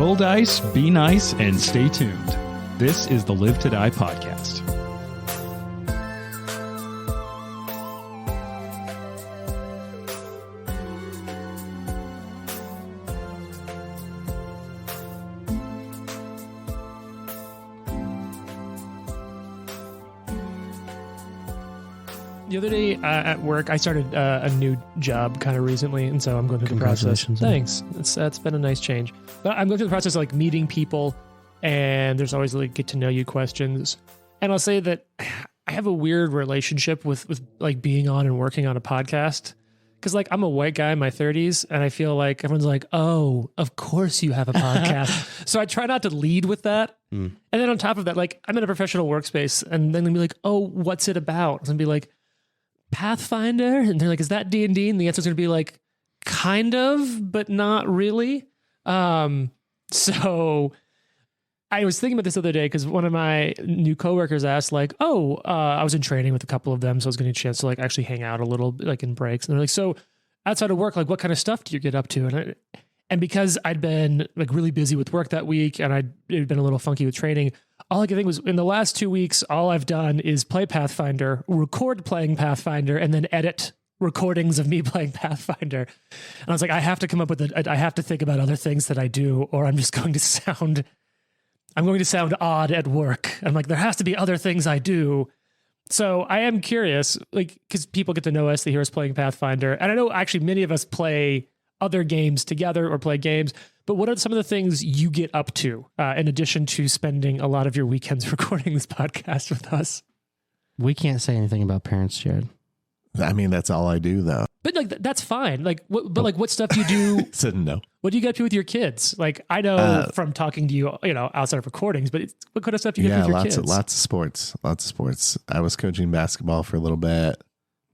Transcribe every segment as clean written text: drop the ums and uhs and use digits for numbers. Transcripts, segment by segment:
Roll dice, be nice, and stay tuned. This is the Live to Die podcast. The other day at work, I started a new job kind of recently, and so I'm going through the process. Thanks. That's been a nice change. But I'm going through the process of like meeting people, and there's always like get to know you questions. And I'll say that I have a weird relationship with like being on and working on a podcast. Because like I'm a white guy in my 30s, and I feel like everyone's like, "Oh, of course you have a podcast." So I try not to lead with that. And then on top of that, like I'm in a professional workspace, and then they'll be like, "Oh, what's it about?" And be like, Pathfinder, and they're like, is that D&D? And the answer's gonna be like, kind of, but not really. So I was thinking about this the other day because one of my new coworkers asked like, I was in training with a couple of them, so I was getting a chance to like actually hang out a little like in breaks. And they're like, so outside of work, like what kind of stuff do you get up to? And because I'd been like really busy with work that week, and it had been a little funky with training, all I could think was in the last 2 weeks, all I've done is play Pathfinder, record playing Pathfinder, and then edit recordings of me playing Pathfinder. And I was like, I have to come up with I have to think about other things that I do, or I'm just going to sound odd at work. I'm like, there has to be other things I do. So I am curious, like, because people get to know us, they hear us playing Pathfinder. And I know actually many of us play other games together or play games, but what are some of the things you get up to in addition to spending a lot of your weekends recording this podcast with us? We can't say anything about parents, Jared. I mean, that's all I do, though. But like that's fine. Like, what stuff do you do? Said no. What do you get up to with your kids? Like, I know from talking to you, outside of recordings, but what kind of stuff do you get up to with your kids? Lots of sports. I was coaching basketball for a little bit.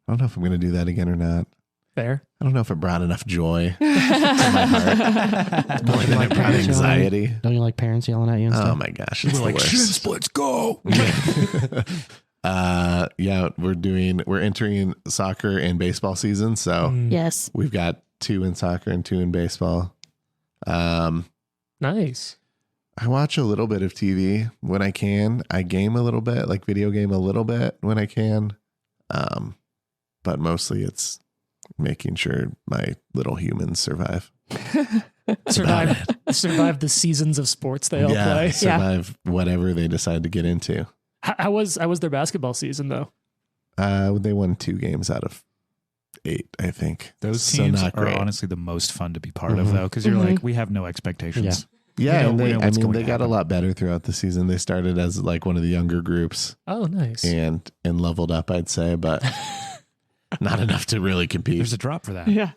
I don't know if I'm going to do that again or not. Fair. I don't know if it brought enough joy to my heart. More than it brought anxiety. Don't you like parents yelling at you and stuff? Oh my gosh, it's the worst. Shin splits, go! We're entering soccer and baseball season, so yes, we've got 2 in soccer and 2 in baseball. Nice. I watch a little bit of TV when I can. I game a little bit, like video game a little bit when I can. But mostly it's making sure my little humans survive. survive the seasons of sports they all play. Survive whatever they decide to get into. How was their basketball season though? They won 2 games out of 8, I think. Those teams are honestly the most fun to be part of, though, because you're like, we have no expectations. Yeah, and they got a lot better throughout the season. They started as like one of the younger groups. Oh, nice. And leveled up, I'd say, but not enough to really compete. There's a drop for that. Yeah.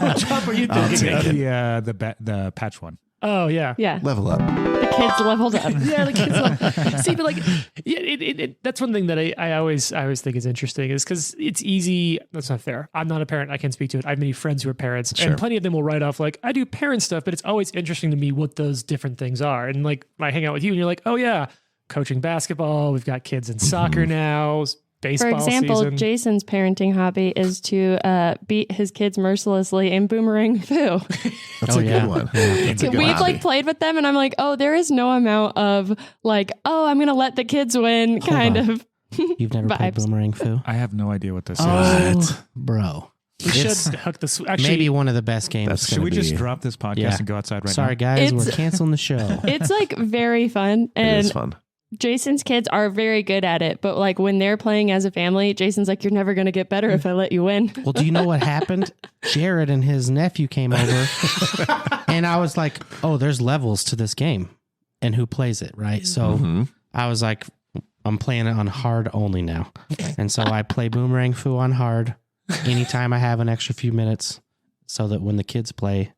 What drop are you thinking? The patch one. Oh yeah, yeah. Level up. The kids leveled up. Yeah, the kids. See, but like, that's one thing that I always think is interesting is because it's easy. That's not fair. I'm not a parent. I can't speak to it. I have many friends who are parents, and plenty of them will write off like I do parent stuff, but it's always interesting to me what those different things are. And like, I hang out with you, and you're like, oh yeah, coaching basketball. We've got kids in soccer now. Baseball For example, season. Jason's parenting hobby is to beat his kids mercilessly in boomerang foo. That's a good one. We've like played with them, and I'm like, oh, there is no amount of like, oh, I'm gonna let the kids win kind of. You've never played boomerang foo? I have no idea what this is. Bro. We should hook this. Actually, maybe one of the best games. Should we just drop this podcast and go outside right now? Sorry, guys, we're canceling the show. It's like very fun. And it is fun. Jason's kids are very good at it, but like when they're playing as a family, Jason's like, you're never going to get better if I let you win. Well, do you know what happened? Jared and his nephew came over and I was like, oh, there's levels to this game and who plays it, right? So I was like, I'm playing it on hard only now. And so I play Boomerang Foo on hard anytime I have an extra few minutes so that when the kids play,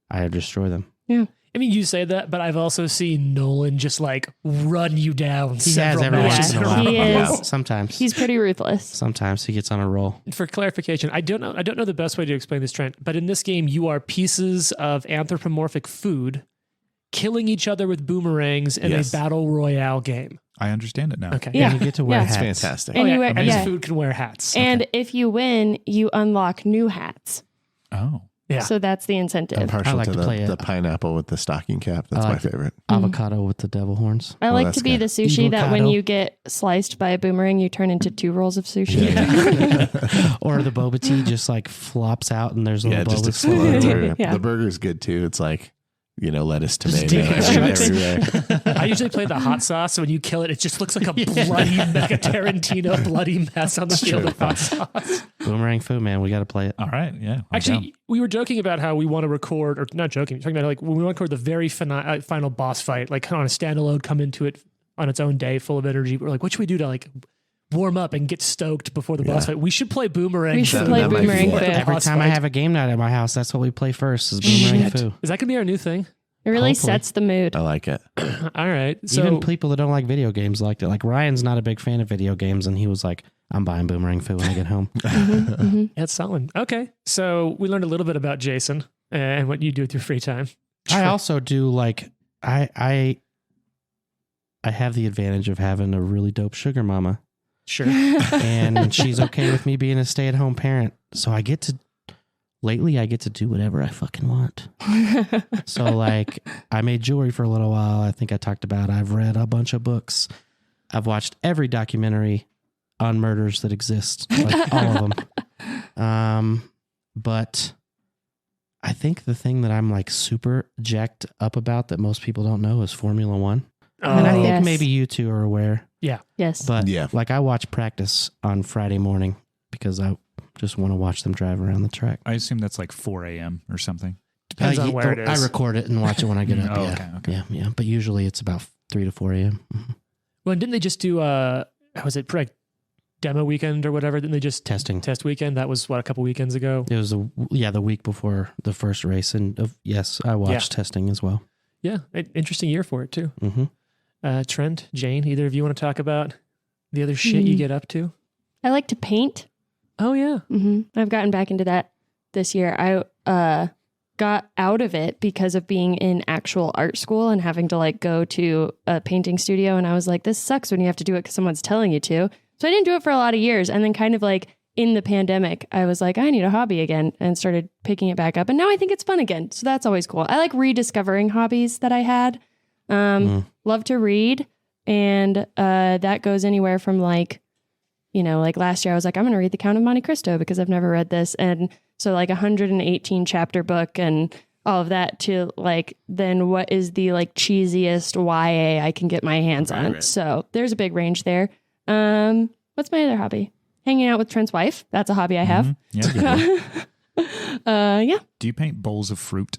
I destroy them. Yeah. I mean, you say that, but I've also seen Nolan just like run you down. He has every once in a while. He is. Sometimes. He's pretty ruthless. Sometimes he gets on a roll. For clarification, I don't know the best way to explain this, Trent, but in this game, you are pieces of anthropomorphic food killing each other with boomerangs in a battle royale game. I understand it now. Okay. Yeah. And you get to wear hats. It's fantastic. And, and this food can wear hats. And if you win, you unlock new hats. Oh. Yeah. So that's the incentive. I'm partial like to to play the it. pineapple with the stocking cap. That's I my like it. favorite. Avocado with the devil horns. I Oh, like that's to be good. the sushi that when Avocado. you get sliced by a boomerang, you turn into 2 rolls of sushi. Or the boba tea just like flops out and there's Yeah, little just boba explodes. everywhere. Yeah. The burger's good too. It's like, lettuce, Just tomato, deconstructs. everywhere. I usually play the hot sauce. So when you kill it, it just looks like a bloody, like a Tarantino bloody mess on the field of hot sauce. Boomerang Fu, man. We got to play it. All right. Yeah. I'm Actually, down. we were joking about how we want to record, or not joking, talking about like when we want to record the very final boss fight, like on a standalone, come into it on its own day, full of energy. We're like, what should we do to like warm up and get stoked before the boss Yeah. fight? We should play Boomerang. We should That- play that might be Boomerang it. Fu. Every Boss time I fight. have a game night at my house, that's what we play first is Boomerang Shit. Fu. Is that going to be our new thing? It really Hopefully. sets the mood. I like it. All right. So Even people that don't like video games liked it. Like Ryan's not a big fan of video games, and he was like, I'm buying Boomerang Fu when I get home. that's solid. Okay. So we learned a little bit about Jason and what you do with your free time. I also do like I have the advantage of having a really dope sugar mama. Sure. And she's okay with me being a stay-at-home parent. So I get to do whatever I fucking want. So like I made jewelry for a little while. I think I talked about I've read a bunch of books. I've watched every documentary on murders that exist, like all of them. But I think the thing that I'm like super jacked up about that most people don't know is Formula One. And I think yes. maybe you two are aware. Yes. But Yeah. like I watch practice on Friday morning because I just want to watch them drive around the track. I assume that's like 4 a.m. or something. Depends on where it is. I record it and watch it when I get up. Oh, yeah. okay. Yeah. But usually it's about 3 to 4 a.m. Well, didn't they just do was it like demo weekend or whatever? Didn't they just Testing. test weekend? That was what, a couple weekends ago? It was the week before the first race, and yes, I watched testing as well. Yeah. Interesting year for it too. Mm-hmm. Trent, Jane, either of you want to talk about the other shit you get up to? I like to paint. Oh yeah. I've gotten back into that this year. I got out of it because of being in actual art school and having to like go to a painting studio. And I was like, this sucks when you have to do it because someone's telling you to. So I didn't do it for a lot of years. And then kind of like in the pandemic, I was like, I need a hobby again and started picking it back up. And now I think it's fun again. So that's always cool. I like rediscovering hobbies that I had. Love to read. And that goes anywhere from like, like last year I was like, I'm going to read The Count of Monte Cristo because I've never read this. And so like 118 chapter book and all of that to like, then what is the like cheesiest YA I can get my hands on? Right. So there's a big range there. What's my other hobby? Hanging out with Trent's wife. That's a hobby I have. Yeah. Yeah. Do you paint bowls of fruit?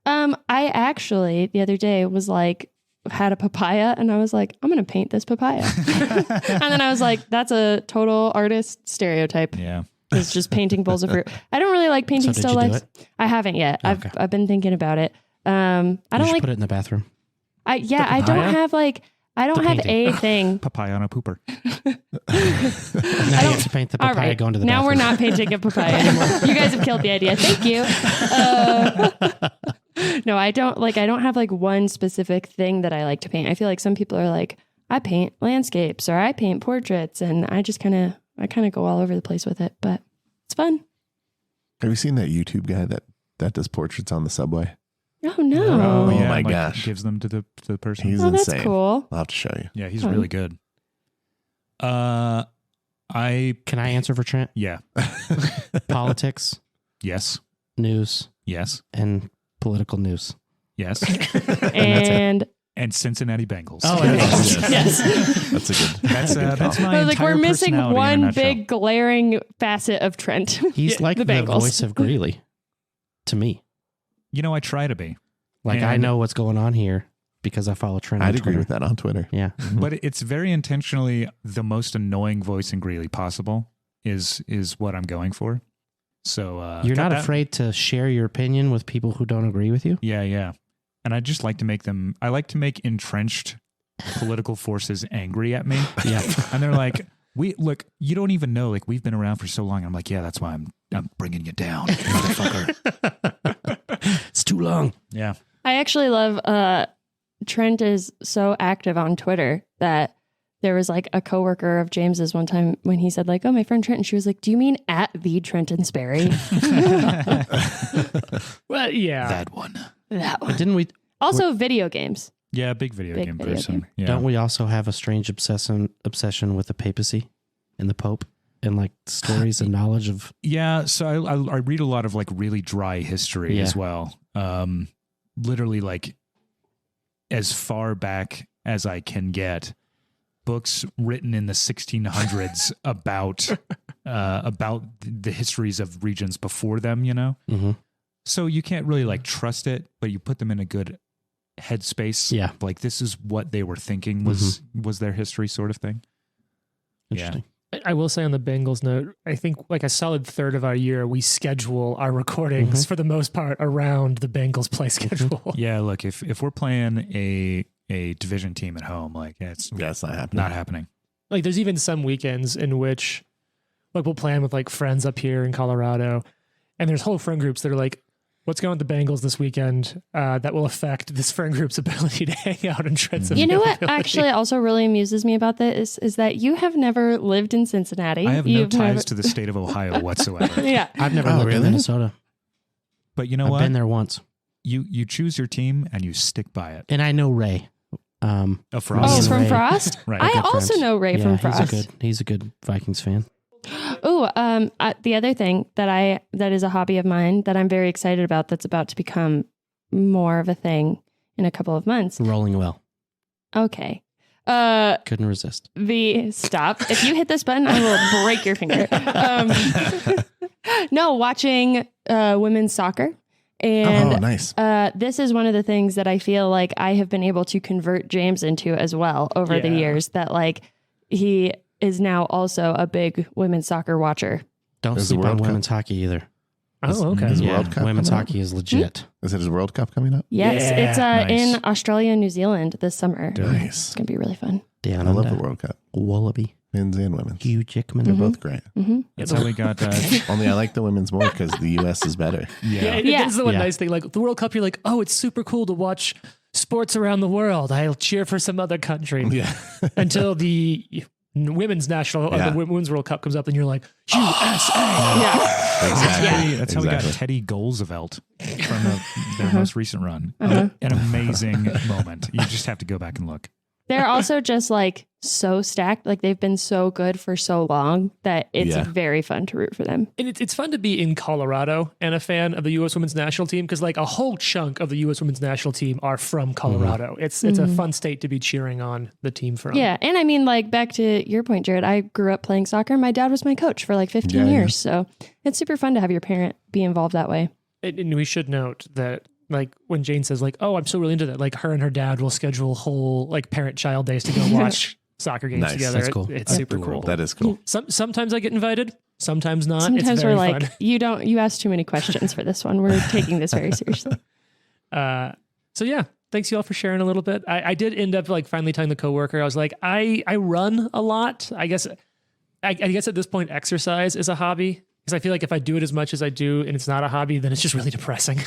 I actually the other day was like, had a papaya and I was like, I'm going to paint this papaya. And then I was like, that's a total artist stereotype. Yeah. It's just painting bowls of fruit. I don't really like painting So did still you do lifes. it? I haven't yet. Okay. I've been thinking about it. I You don't should like, put it in the bathroom. I don't papaya? have like, I don't The have painting. a thing. Papaya on a pooper. Now you have to paint the All papaya right. going to the Now bathroom. we're not painting a papaya anymore. You guys have killed the idea. Thank you. No, I don't have like one specific thing that I like to paint. I feel like some people are like, I paint landscapes or I paint portraits, and I just kind of go all over the place with it, but it's fun. Have you seen that YouTube guy that does portraits on the subway? Oh no. Oh, yeah, my like, gosh. Gives them to the person. He's Oh, that's insane. cool. I'll have to show you. Yeah, he's Fun. really good. Can I answer for Trent? Yeah. Politics, Yes. news, Yes. and political news. Yes. And And Cincinnati Bengals. Oh, and yes. That's a good. That's my I was like, entire we're missing personality in a one nutshell. big glaring facet of Trent. He's Yeah, like the the Bengals. voice of Greeley to me. You know, I try to be, Like I And- know what's going on here because I follow Trent on I'd agree Twitter. with that on Twitter. Yeah. but it's very intentionally the most annoying voice in Greeley possible is what I'm going for. So You're got not that- afraid to share your opinion with people who don't agree with you? Yeah, yeah. And I just like to make them. I like to make entrenched political forces angry at me. Yeah. And they're like, look, you don't even know. Like, we've been around for so long. I'm like, yeah, that's why I'm bringing you down, motherfucker. It's too long. Yeah. I actually love Trent is so active on Twitter that there was like a coworker of James's one time when he said like, oh, my friend Trenton, she was like, do you mean at the Trenton Sperry? Well, yeah. That one. That one. Didn't we? Also video games. Yeah, big video Big game video person. game. Yeah. Don't we also have a strange obsession with the papacy and the Pope and like stories and knowledge of? Yeah, so I read a lot of like really dry history as well. Literally like as far back as I can get, books written in the 1600s about the histories of regions before them, you know? Mm-hmm. So you can't really like trust it, but you put them in a good headspace. Yeah. Like this is what they were thinking was their history sort of thing. Interesting. I will say on the Bengals note, I think like a solid third of our year, we schedule our recordings for the most part around the Bengals play schedule. Yeah, look, if we're playing a division team at home, like it's That's not happening. not happening. Like there's even some weekends in which like we'll plan with like friends up here in Colorado, and there's whole friend groups that are like, what's going on with the Bengals this weekend that will affect this friend group's ability to hang out and trends. You know what actually also really amuses me about this is that you have never lived in Cincinnati. I have no You've ties never- to the state of Ohio whatsoever. Yeah. I've never Oh, lived in really? Minnesota. But you know I've what? been there once, You choose your team and you stick by it. and I know Ray. Oh, Oh, Frost. from Ray. Frost? Right. I Good also friends. know Ray from Frost. He's a good Vikings fan. Oh, the other thing that is a hobby of mine that I'm very excited about that's about to become more of a thing in a couple of months. Rolling well. Okay. Couldn't resist. Stop. If you hit this button, I will break your finger. No, watching women's soccer. And nice. this is one of the things that I feel like I have been able to convert James into as well over the Yeah. years, that like he is now also a big women's soccer watcher. Don't There's the sleep on World Cup. women's hockey either. Oh, okay. Is Yeah, World Cup women's coming up? hockey is legit. Is it his World Cup coming up? Yes, Yeah, it's nice. in Australia and New Zealand this summer. Nice. It's going to be really fun. Down I love the under. World Cup. Wallaby. Men's and women's. Hugh Jackman. They're both great. That's how we got. Only I like the women's more because the U.S. is better. Yeah, Yeah. that's the one Yeah. nice thing. Like the World Cup, you're like, oh, it's super cool to watch sports around the world. I'll cheer for some other country. Yeah. Until the women's national, Yeah. the women's World Cup comes up, and you're like, USA. Yeah. Exactly. That's how we got Exactly. Teddy Golzevelt from their most recent run. An amazing moment. You just have to go back and look. They're also just like so stacked. Like they've been so good for so long that it's Yeah. very fun to root for them. And it's fun to be in Colorado and a fan of the U.S. Women's National Team because like a whole chunk of the U.S. Women's National Team are from Colorado. It's a fun state to be cheering on the team from. Yeah. And I mean, like back to your point, Jared, I grew up playing soccer. My dad was my coach for like 15 Yeah, years. So it's super fun to have your parent be involved that way. And we should note that like when Jane says like, oh, I'm so really into that, like her and her dad will schedule whole like parent-child days to go watch soccer games Nice. together. That's cool. It's super cool. That is cool. Sometimes I get invited, sometimes not. Sometimes it's very we're like, fun. you asked too many questions for this one. We're taking this very seriously. So yeah, thanks you all for sharing a little bit. I did end up like finally telling the coworker, I was like, I run a lot. I guess at this point, exercise is a hobby because I feel like if I do it as much as I do and it's not a hobby, then it's just really depressing.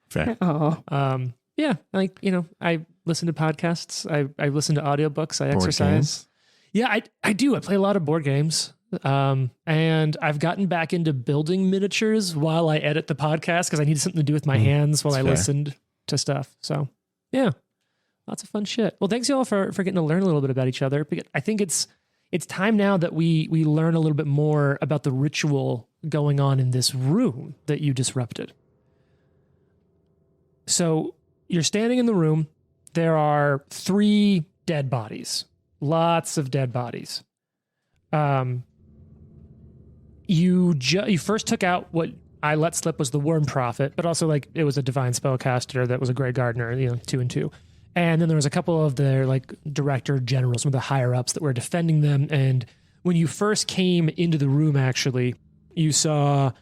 Fair. Oh, Yeah, like, you know, I listen to podcasts, I listen to audiobooks, I Board exercise. games. Yeah, I do. I play a lot of board games. And I've gotten back into building miniatures while I edit the podcast because I needed something to do with my hands while I That's fair. listened to stuff. So yeah, lots of fun shit. Well, thanks you all for getting to learn a little bit about each other. I think it's time now that we learn a little bit more about the ritual going on in this room that you disrupted. So you're standing in the room. There are 3 dead bodies, lots of dead bodies. You first took out what I let slip was the Worm Prophet, but also like it was a divine spellcaster that was a Grey Gardener, 2 and 2. And then there was a couple of their like director generals, some of the higher ups that were defending them. And when you first came into the room, actually, you saw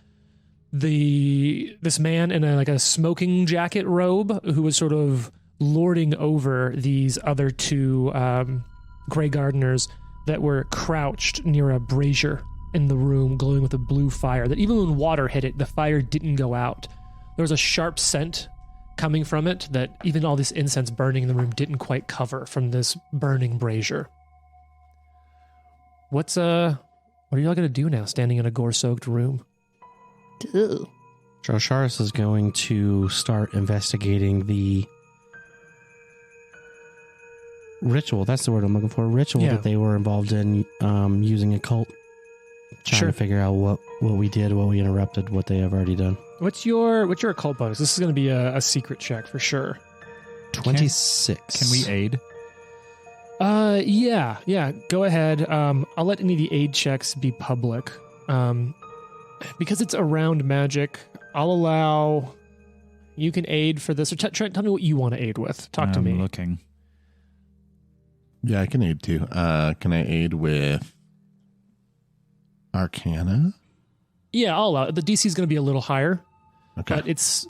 this man in a smoking jacket robe who was sort of lording over these other 2 Grey Gardeners that were crouched near a brazier in the room, glowing with a blue fire that even when water hit it, the fire didn't go out. There was a sharp scent coming from it that even all this incense burning in the room didn't quite cover from this burning brazier. what are y'all gonna do now? Standing in a gore-soaked room. Ew. Drosharis is going to start investigating the ritual. That's the word I'm looking for. Ritual that they were involved in, using a cult. Trying to figure out what we did, what we interrupted, what they have already done. What's your occult bonus? This is going to be a secret check for sure. 26. Can we aid? Yeah. Go ahead. I'll let any of the aid checks be public. Because it's around magic, I'll allow you can aid for this. Or tell me what you want to aid with. Talk to me. I'm looking. Yeah, I can aid too. Can I aid with Arcana? Yeah, I'll allow it. The DC is going to be a little higher. Okay. But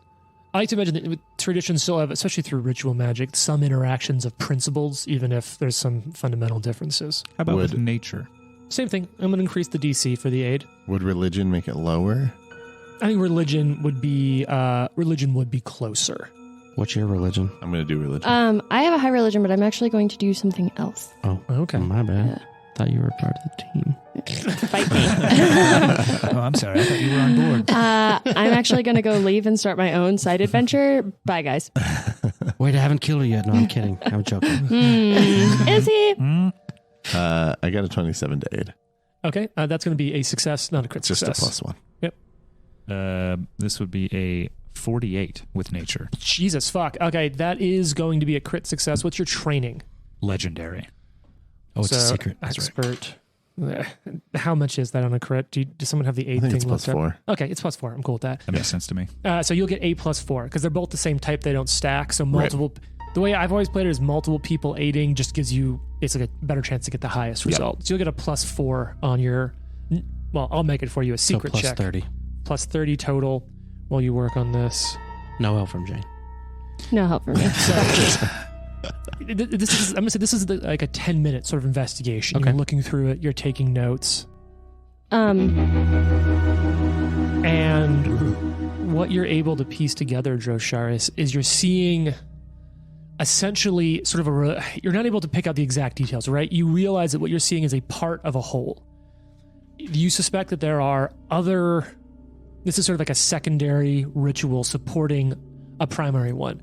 I like to imagine that traditions still have, especially through ritual magic, some interactions of principles, even if there's some fundamental differences. How about with nature? Same thing. I'm going to increase the DC for the aid. Would religion make it lower? I think religion would be closer. What's your religion? I'm going to do religion. I have a high religion, but I'm actually going to do something else. Oh, okay. My bad. Yeah. Thought you were a part of the team. Fight me. Oh, I'm sorry. I thought you were on board. I'm actually going to go leave and start my own side adventure. Bye, guys. Wait, I haven't killed her yet. No, I'm kidding. I'm joking. Is he? I got a 27 to aid. Okay, that's going to be a success, not a crit Just success. a +1. Yep. This would be a 48 with nature. Jesus, fuck. Okay, that is going to be a crit success. What's your training? Legendary. Oh, it's a secret. That's expert. How much is that on a crit? Does someone have the aid I think thing it's looked up? +4. Okay, it's +4. I'm cool with that. That makes sense to me. So you'll get 8 + 4 because they're both the same type. They don't stack. So multiple. The way I've always played it is multiple people aiding just gives you it's like a better chance to get the highest result. So you'll get a +4 on your. Well, I'll make it for you. A secret so check. +30. +30 total while you work on this. No help from Jane. No help from me. I'm gonna say this is like a 10-minute sort of investigation. Okay. You're looking through it. You're taking notes. And what you're able to piece together, Drosharis, is you're seeing essentially sort of you're not able to pick out the exact details, right? You realize that what you're seeing is a part of a whole. You suspect that there are this is sort of like a secondary ritual supporting a primary one.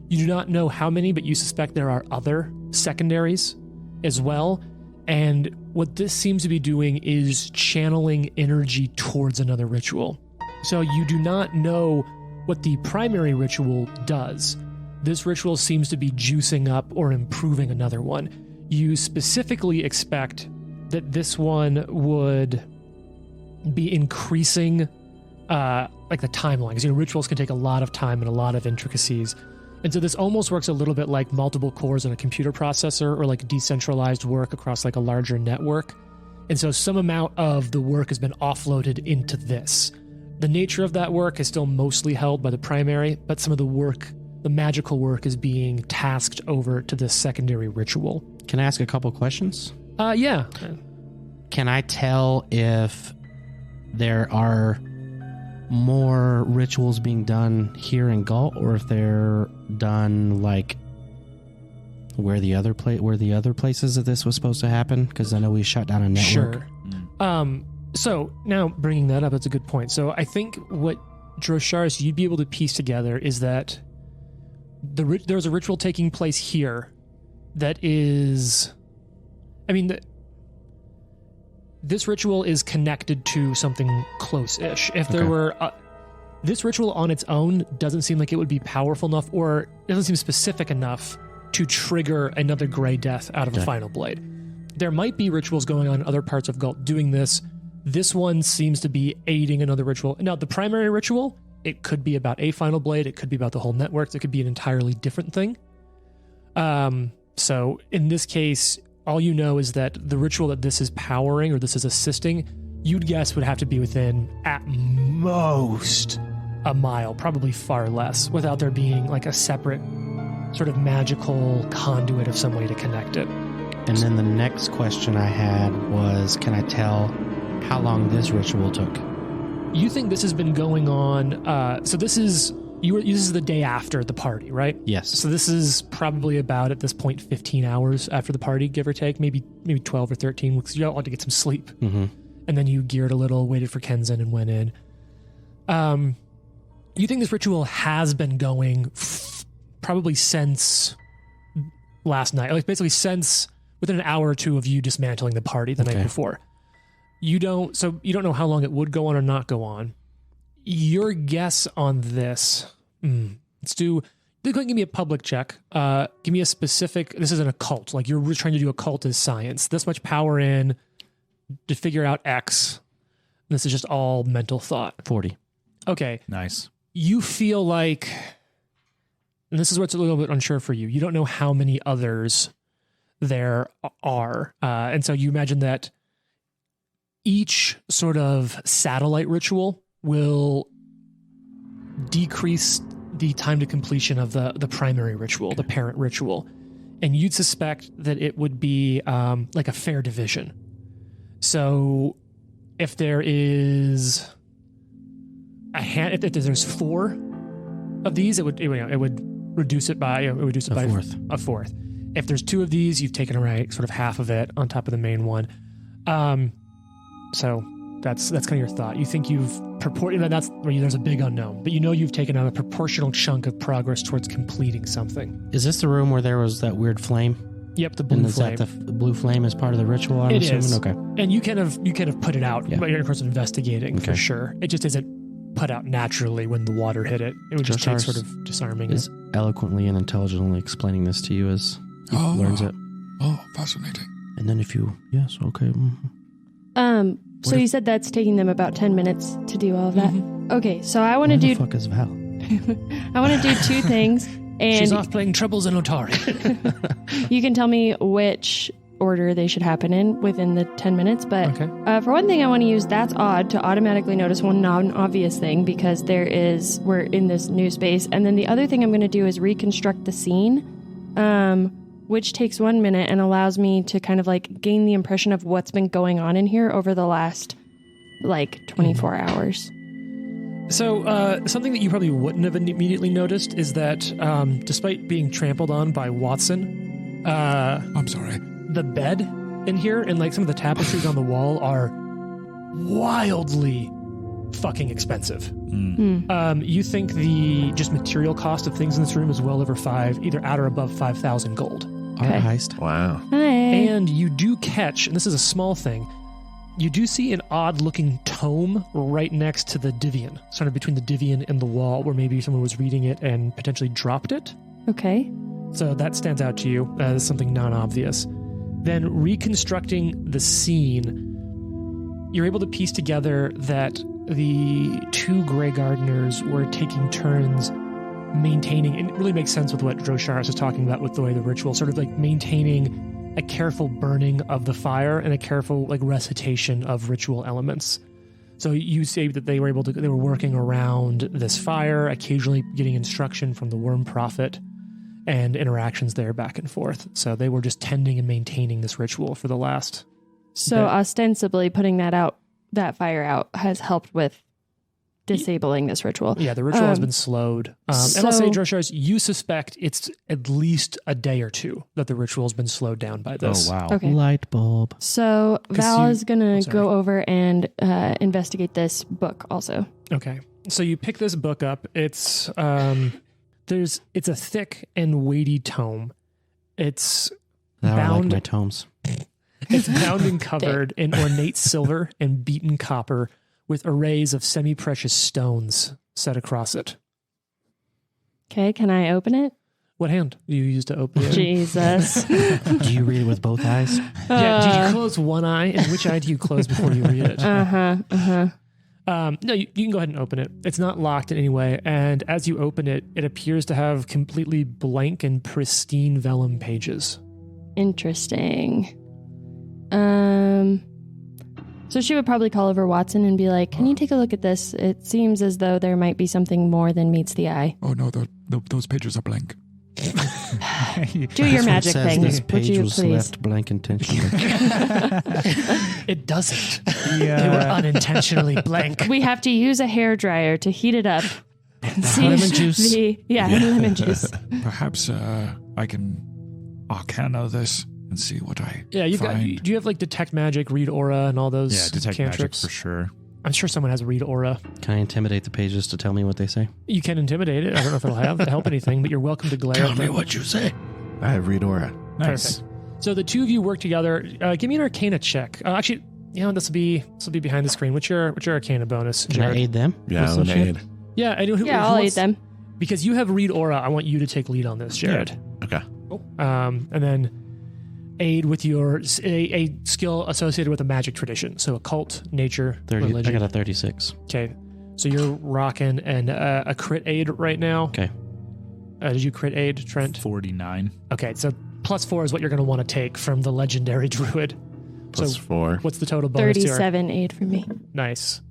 You do not know how many, but you suspect there are other secondaries as well. And what this seems to be doing is channeling energy towards another ritual. So you do not know what the primary ritual does. This ritual seems to be juicing up or improving another one. You specifically expect that this one would be increasing like the timeline. Because rituals can take a lot of time and a lot of intricacies. And so this almost works a little bit like multiple cores in a computer processor or like decentralized work across like a larger network. And so some amount of the work has been offloaded into this. The nature of that work is still mostly held by the primary, but some of the work, the magical work, is being tasked over to this secondary ritual. Can I ask a couple questions? Yeah. Can I tell if there are more rituals being done here in Galt, or if they're done like where the other places that this was supposed to happen? Because I know we shut down a network. Sure. So now bringing that up, that's a good point. So I think what Drosharis you'd be able to piece together is that there's a ritual taking place here that is, this ritual is connected to something close-ish. If there were... this ritual on its own doesn't seem like it would be powerful enough, or it doesn't seem specific enough to trigger another Grey Death out of a Final Blade. There might be rituals going on in other parts of Galt doing this. This one seems to be aiding another ritual. Now, the primary ritual, it could be about a Final Blade. It could be about the whole network. It could be an entirely different thing. So in this case, all you know is that the ritual that this is powering or this is assisting, you'd guess would have to be within, at most, a mile, probably far less, without there being like a separate sort of magical conduit of some way to connect it. And then the next question I had was, can I tell how long this ritual took? You think this has been going on, so this is This is the day after the party, right? Yes. So this is probably about, at this point, 15 hours after the party, give or take, maybe 12 or 13, because you all want to get some sleep. Mm-hmm. And then you geared a little, waited for Kenzen, and went in. You think this ritual has been going probably since last night, like basically since within an hour or two of you dismantling the party the night before. You don't know how long it would go on or not go on. Your guess on this, let's do, go ahead and give me a public check. Give me a specific, this is an occult, like you're trying to do occultist science. This much power in to figure out X. This is just all mental thought. 40. Okay. Nice. You feel like, and this is what's a little bit unsure for you, you don't know how many others there are. And so you imagine that each sort of satellite ritual will decrease the time to completion of the primary ritual, the parent ritual. And you'd suspect that it would be like a fair division. So if there is if there's 4 of these, it would reduce it by a fourth. If there's 2 of these, you've taken away sort of half of it on top of the main one. So that's kind of your thought. You think that's where there's a big unknown, but you know you've taken out a proportional chunk of progress towards completing something. Is this the room where there was that weird flame? Yep, the blue flame. Is that the blue flame is part of the ritual? I'm assuming? Is. Okay. And you kind of put it out. But you're of course investigating for sure. It just isn't put out naturally when the water hit it. It would just take sort of disarming is it. Eloquently and intelligently explaining this to you as he learns it. Oh, fascinating. And then yes, okay. So you said that's taking them about 10 minutes to do all of that? Mm-hmm. Okay, so I want to do... Where the fuck is Val? I want to do 2 things. And she's off playing Troubles in Otari. You can tell me which order they should happen in within the 10 minutes. But for one thing, I want to use That's Odd to automatically notice one non-obvious thing because we're in this new space. And then the other thing I'm going to do is reconstruct the scene, which takes 1 minute and allows me to kind of like gain the impression of what's been going on in here over the last like 24 hours. So something that you probably wouldn't have immediately noticed is that despite being trampled on by Watson, I'm sorry. The bed in here and like some of the tapestries on the wall are wildly fucking expensive. You think the just material cost of things in this room is well over either at or above 5,000 gold. Our heist. Wow. Hi. And you do catch, and this is a small thing, you do see an odd-looking tome right next to the Divian, sort of between the Divian and the wall, where maybe someone was reading it and potentially dropped it. Okay. So that stands out to you as something non-obvious. Then reconstructing the scene, you're able to piece together that the 2 Grey Gardeners were taking turns maintaining, and it really makes sense with what Drosharis is talking about with the way the ritual, sort of like maintaining a careful burning of the fire and a careful like recitation of ritual elements. So you say that they were working around this fire, occasionally getting instruction from the Worm Prophet and interactions there back and forth. So they were just tending and maintaining this ritual for the last So ostensibly putting that fire out has helped with disabling this ritual. Yeah, the ritual has been slowed. And I'll say, Drosharis, you suspect it's at least a day or 2 that the ritual has been slowed down by this. Oh, wow. Okay. Light bulb. So Val is going to go over and investigate this book also. Okay. So you pick this book up. It's it's a thick and weighty tome. It's bound. Like my tomes. It's bound and covered in ornate silver and beaten copper, with arrays of semi-precious stones set across it. Okay, can I open it? What hand do you use to open it? Jesus. Do you read it with both eyes? Yeah, did you close one eye? And which eye do you close before you read it? No, you can go ahead and open it. It's not locked in any way. And as you open it, it appears to have completely blank and pristine vellum pages. Interesting. So she would probably call over Watson and be like, can you take a look at this? It seems as though there might be something more than meets the eye. Oh, no, those pages are blank. Do your magic thing, This would page you was please? left blank intentionally. It doesn't. They were unintentionally blank. We have to use a hairdryer to heat it up See lemon juice. lemon juice. Perhaps I can arcana this and see what I Yeah, you've find. got. Do you have like detect magic, read aura, and all those? Yeah, detect magic cantrips? for sure. I'm sure someone has a read aura. Can I intimidate the pages to tell me what they say? You can intimidate it. I don't know if it'll help anything, but you're welcome to glare Tell at me them. what you say. I have read aura. Nice. Perfect. So the two of you work together. Give me an Arcana check. Actually, this will be behind the screen. What's your Arcana bonus, Can I Jared? aid them? Yeah, with some I'm shit? aid. Yeah, I'll aid them. Because you have read aura. I want you to take lead on this, Jared. Okay. And then aid with your a skill associated with a magic tradition. So occult, nature, 30. religion. I got a 36. Okay. So you're rocking a crit aid right now. Okay. Did you crit aid, Trent? 49. Okay, so +4 is what you're going to want to take from the legendary druid. Plus So 4. what's the total bonus here? 37 aid for me. Nice.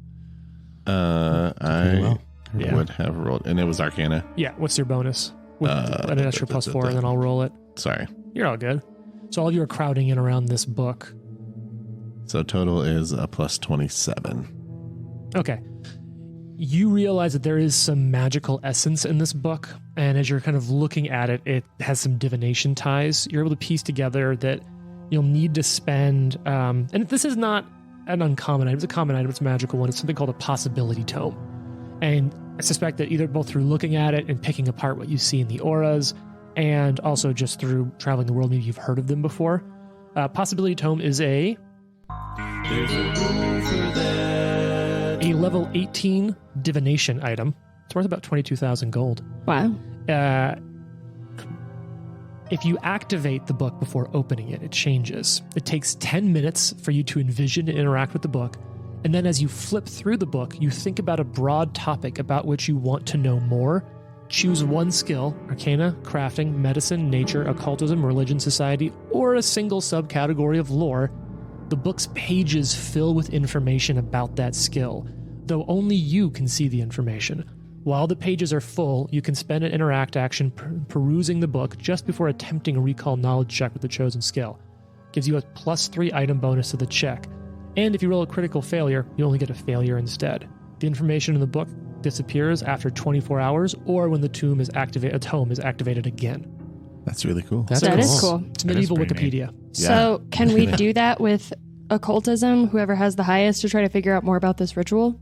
Pretty I well. Yeah. would have rolled, and it was arcana. Yeah, what's your bonus? With an extra +4, and then I'll roll it. Sorry. You're all good. So all of you are crowding in around this book. So total is a plus 27. Okay. You realize that there is some magical essence in this book, and as you're kind of looking at it, it has some divination ties. You're able to piece together that you'll need to spend, and this is not an uncommon item, it's a common item, it's a magical one. It's something called a possibility tome. And I suspect that either both through looking at it and picking apart what you see in the auras, and also just through traveling the world, maybe you've heard of them before. Possibility tome is a level 18 divination item. It's worth about 22,000 gold. Wow. If you activate the book before opening it, it changes. It takes 10 minutes for you to envision and interact with the book. And then as you flip through the book, you think about a broad topic about which you want to know more. Choose one skill: arcana, crafting, medicine, nature, occultism, religion, society, or a single subcategory of lore. The book's pages fill with information about that skill, though only you can see the information. While the pages are full, you can spend an interact action perusing the book just before attempting a recall knowledge check with the chosen skill. Gives you a +3 item bonus to the check. And if you roll a critical failure, you only get a failure instead. The information in the book disappears after 24 hours or when the tome is activated again. That's really cool. That is cool. It's medieval pretty neat. Wikipedia. So can we do that with occultism? Whoever has the highest to try to figure out more about this ritual?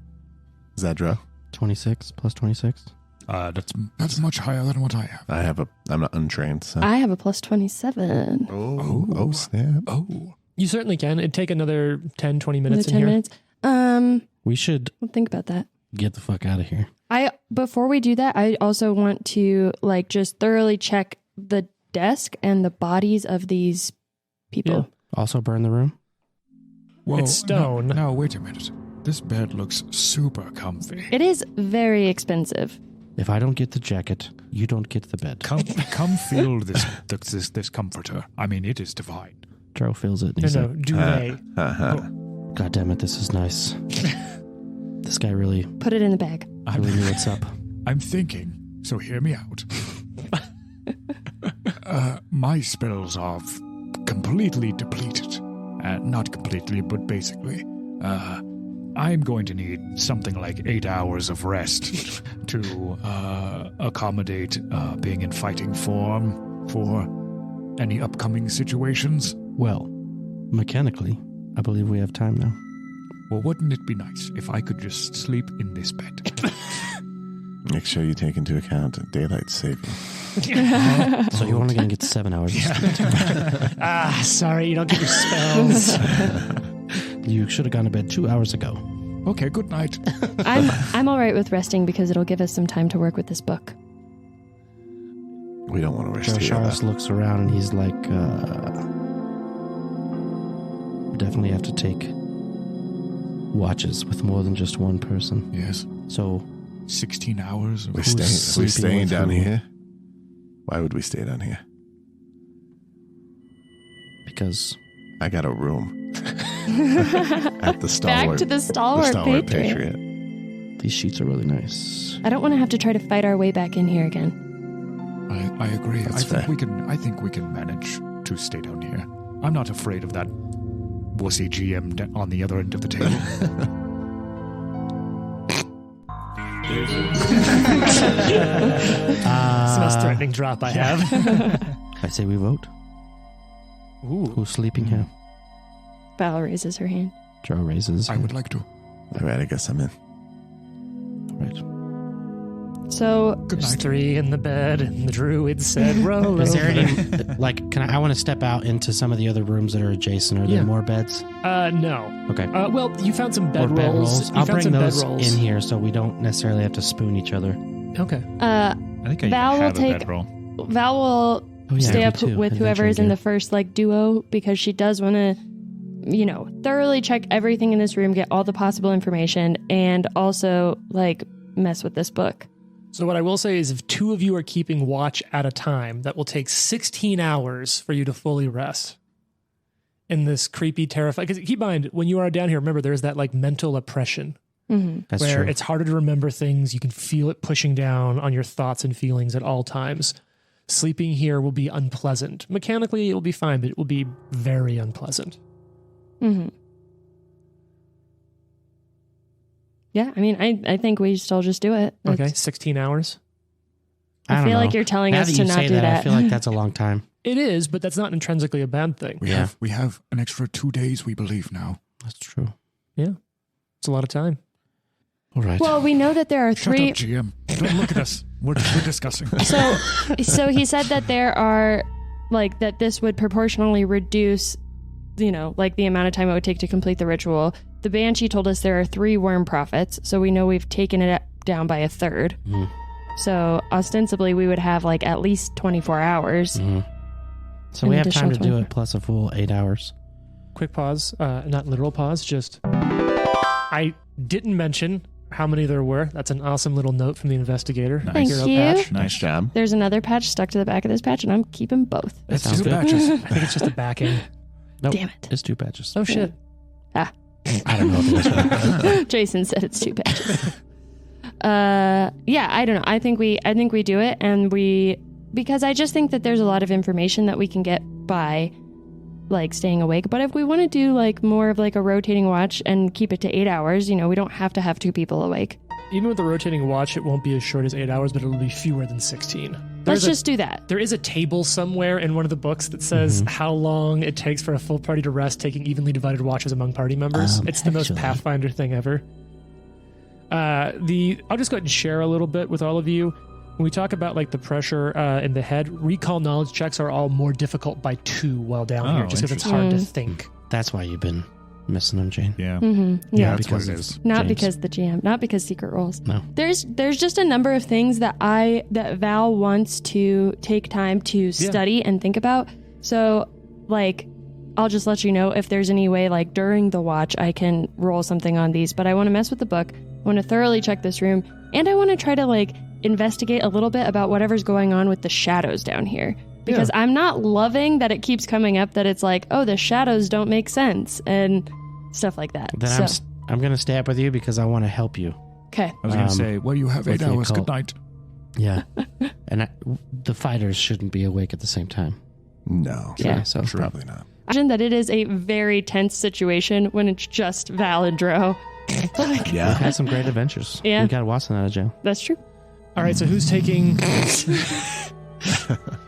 Zadra. 26 plus 26. That's much higher than what I have. I'm not untrained. So. I have a +27. Oh, snap. Oh, You certainly can. It'd take another 10, 20 minutes Another in 10 here. minutes. We should We'll think about that. get the fuck out of here. Before we do that, I also want to just thoroughly check the desk and the bodies of these people. Yeah. Also burn the room. whoa, It's stone. No, wait a minute. This bed looks super comfy. It is very expensive. If I don't get the jacket, you don't get the bed. Come feel this comforter. I mean, it is divine. Dro feels it. And No, he's no, like, duvet. God damn it, this is nice. This guy really Put it in the bag. knew what's up. I'm thinking, so hear me out. My spells are completely depleted. Not completely, but basically. I'm going to need something like 8 hours of rest to accommodate being in fighting form for any upcoming situations. Well, mechanically, I believe we have time now. Well, wouldn't it be nice if I could just sleep in this bed? Make sure you take into account daylight saving. So you're only going to get 7 hours. Sorry, you don't get your spells. You should have gone to bed 2 hours ago. Okay, good night. I'm all right with resting because it'll give us some time to work with this book. We don't want to rush Joe together. Charles looks around and he's like, we definitely have to take watches with more than just one person. Yes. So 16 hours of We're sleeping staying with down who? here. Why would we stay down here? because I got a room at the Back Stalwart. to the Stalwart Patriot. these sheets are really nice. I don't want to have to try to fight our way back in here again. I agree. That's I think fair. I think we can manage to stay down here. I'm not afraid of that wussy GM on the other end of the table. It's the most threatening drop I have. I say we vote. Ooh. Who's sleeping here? Val raises her hand. Joe raises. I would like to. All right, I guess I'm in. Right. So Good There's night. 3 in the bed, and the druid said, roll Is there over. any, like, I want to step out into some of the other rooms that are adjacent. Are there Yeah. more beds? No. Okay. Well, you found some Or bed rolls. You I'll found bring some those bed rolls. in here so we don't necessarily have to spoon each other. Okay. I think I Val will have a take- bedroll. Val will Oh, yeah, stay me up too. with whoever is in the Adventure first like duo because she does want to, thoroughly check everything in this room, get all the possible information, and also like mess with this book. So what I will say is if 2 of you are keeping watch at a time, that will take 16 hours for you to fully rest in this creepy, terrifying... Because keep in mind, when you are down here, remember, there's that like mental oppression Mm-hmm. That's where true. it's harder to remember things. You can feel it pushing down on your thoughts and feelings at all times. Sleeping here will be unpleasant. Mechanically, it will be fine, but it will be very unpleasant. Mm-hmm. Yeah, I mean, I think we still just do it. Okay, That's- 16 hours. I don't feel know. like you're telling Now us that to you not say do that, I that. feel like that's a long time. It is, but that's not intrinsically a bad thing. We have an extra 2 days, we believe now. That's true. It's a lot of time. All right. Well, we know that there are Shut 3. up, GM. Don't look at us. We're discussing. So he said that there are like that this would proportionally reduce, like the amount of time it would take to complete the ritual. The Banshee told us there are 3 worm prophets, so we know we've taken it down by a third. Mhm. So ostensibly we would have like at least 24 hours. Mhm. So An we have time to additional do 24. it plus a full 8 hours. Quick pause, not literal pause, just I didn't mention how many there were. That's an awesome little note from the investigator. Thank Hero you. patch. Nice job. There's another patch stuck to the back of this patch, and I'm keeping both. Let's sounds do the good. batches. I think it's just a backing. Nope. Damn it. It's 2 patches. Oh shit. I don't know if it was Jason said it's 2 patches. Yeah, I don't know. I think we do it, and because I just think that there's a lot of information that we can get by like staying awake. But if we want to do like more of like a rotating watch and keep it to 8 hours, we don't have to have 2 people awake. Even with the rotating watch, it won't be as short as 8 hours, but it'll be fewer than 16. Let's just do that. There is a table somewhere in one of the books that says how long it takes for a full party to rest, taking evenly divided watches among party members. It's the most actually. Pathfinder thing ever. I'll just go ahead and share a little bit with all of you. When we talk about like the pressure in the head, recall knowledge checks are all more difficult by 2 while down here, just because it's hard to think. That's why you've been missing them, Jane. Yeah. Mm-hmm. Yeah, Yeah. that's what because it of is. Not James. because the GM, not because secret rolls. No. There's just a number of things that Val wants to take time to study and think about. So like I'll just let you know if there's any way like during the watch I can roll something on these, but I want to mess with the book. I want to thoroughly check this room, and I want to try to like investigate a little bit about whatever's going on with the shadows down here. Because I'm not loving that it keeps coming up that it's like, oh, the shadows don't make sense and stuff like that. Then So, I'm going to stay up with you because I want to help you. okay. I was going to say, Well, you have 8 With the hours. occult. Good night. Yeah. And the fighters shouldn't be awake at the same time. No. Yeah. So Probably not. Imagine that it is a very tense situation when it's just Val and Dro. Like, we've Yeah. had some great adventures. Yeah. We got Watson out of jail. that's true. All right, so who's taking...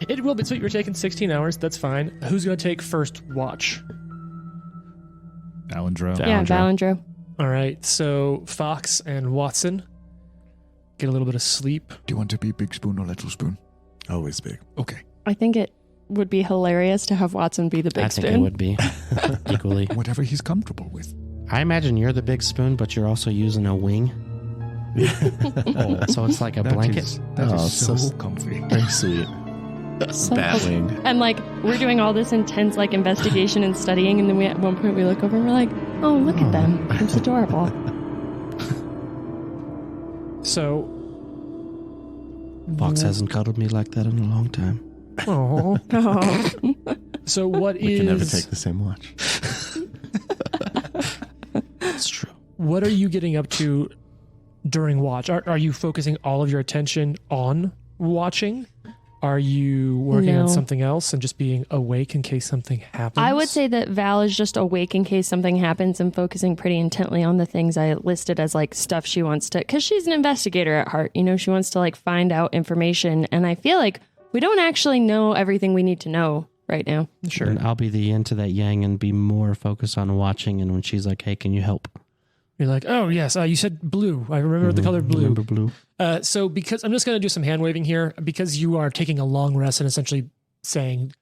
It will be, so you're taking 16 hours, that's fine. Who's going to take first watch? Alendro. Yeah, Val and Dro. All right, so Fox and Watson get a little bit of sleep. Do you want to be big spoon or little spoon? Always big. Okay. I think it would be hilarious to have Watson be the big I think spoon. it would be equally. Whatever he's comfortable with. I imagine you're the big spoon, but you're also using a wing. So it's like a blanket. That Oh, is so so- comfy. Very sweet. So- Batwing. And like we're doing all this intense like investigation and studying, and then at one point we look over and we're like, oh, look at them. It's adorable. So, Fox hasn't cuddled me like that in a long time. oh. Oh. So what We can never is take the same watch. It's true. what are you getting up to during watch? Are you focusing all of your attention on watching, Are you working on No. something else and just being awake in case something happens? I would say that Val is just awake in case something happens and focusing pretty intently on the things I listed as like stuff she wants to, because she's an investigator at heart. You know, she wants to like find out information. And I feel like we don't actually know everything we need to know right now. Sure. And I'll be the yin to that yang and be more focused on watching. And when she's like, hey, can you help? You're like, oh, yes, you said blue. I remember the color blue. Remember blue? So because I'm just going to do some hand waving here, because you are taking a long rest and essentially saying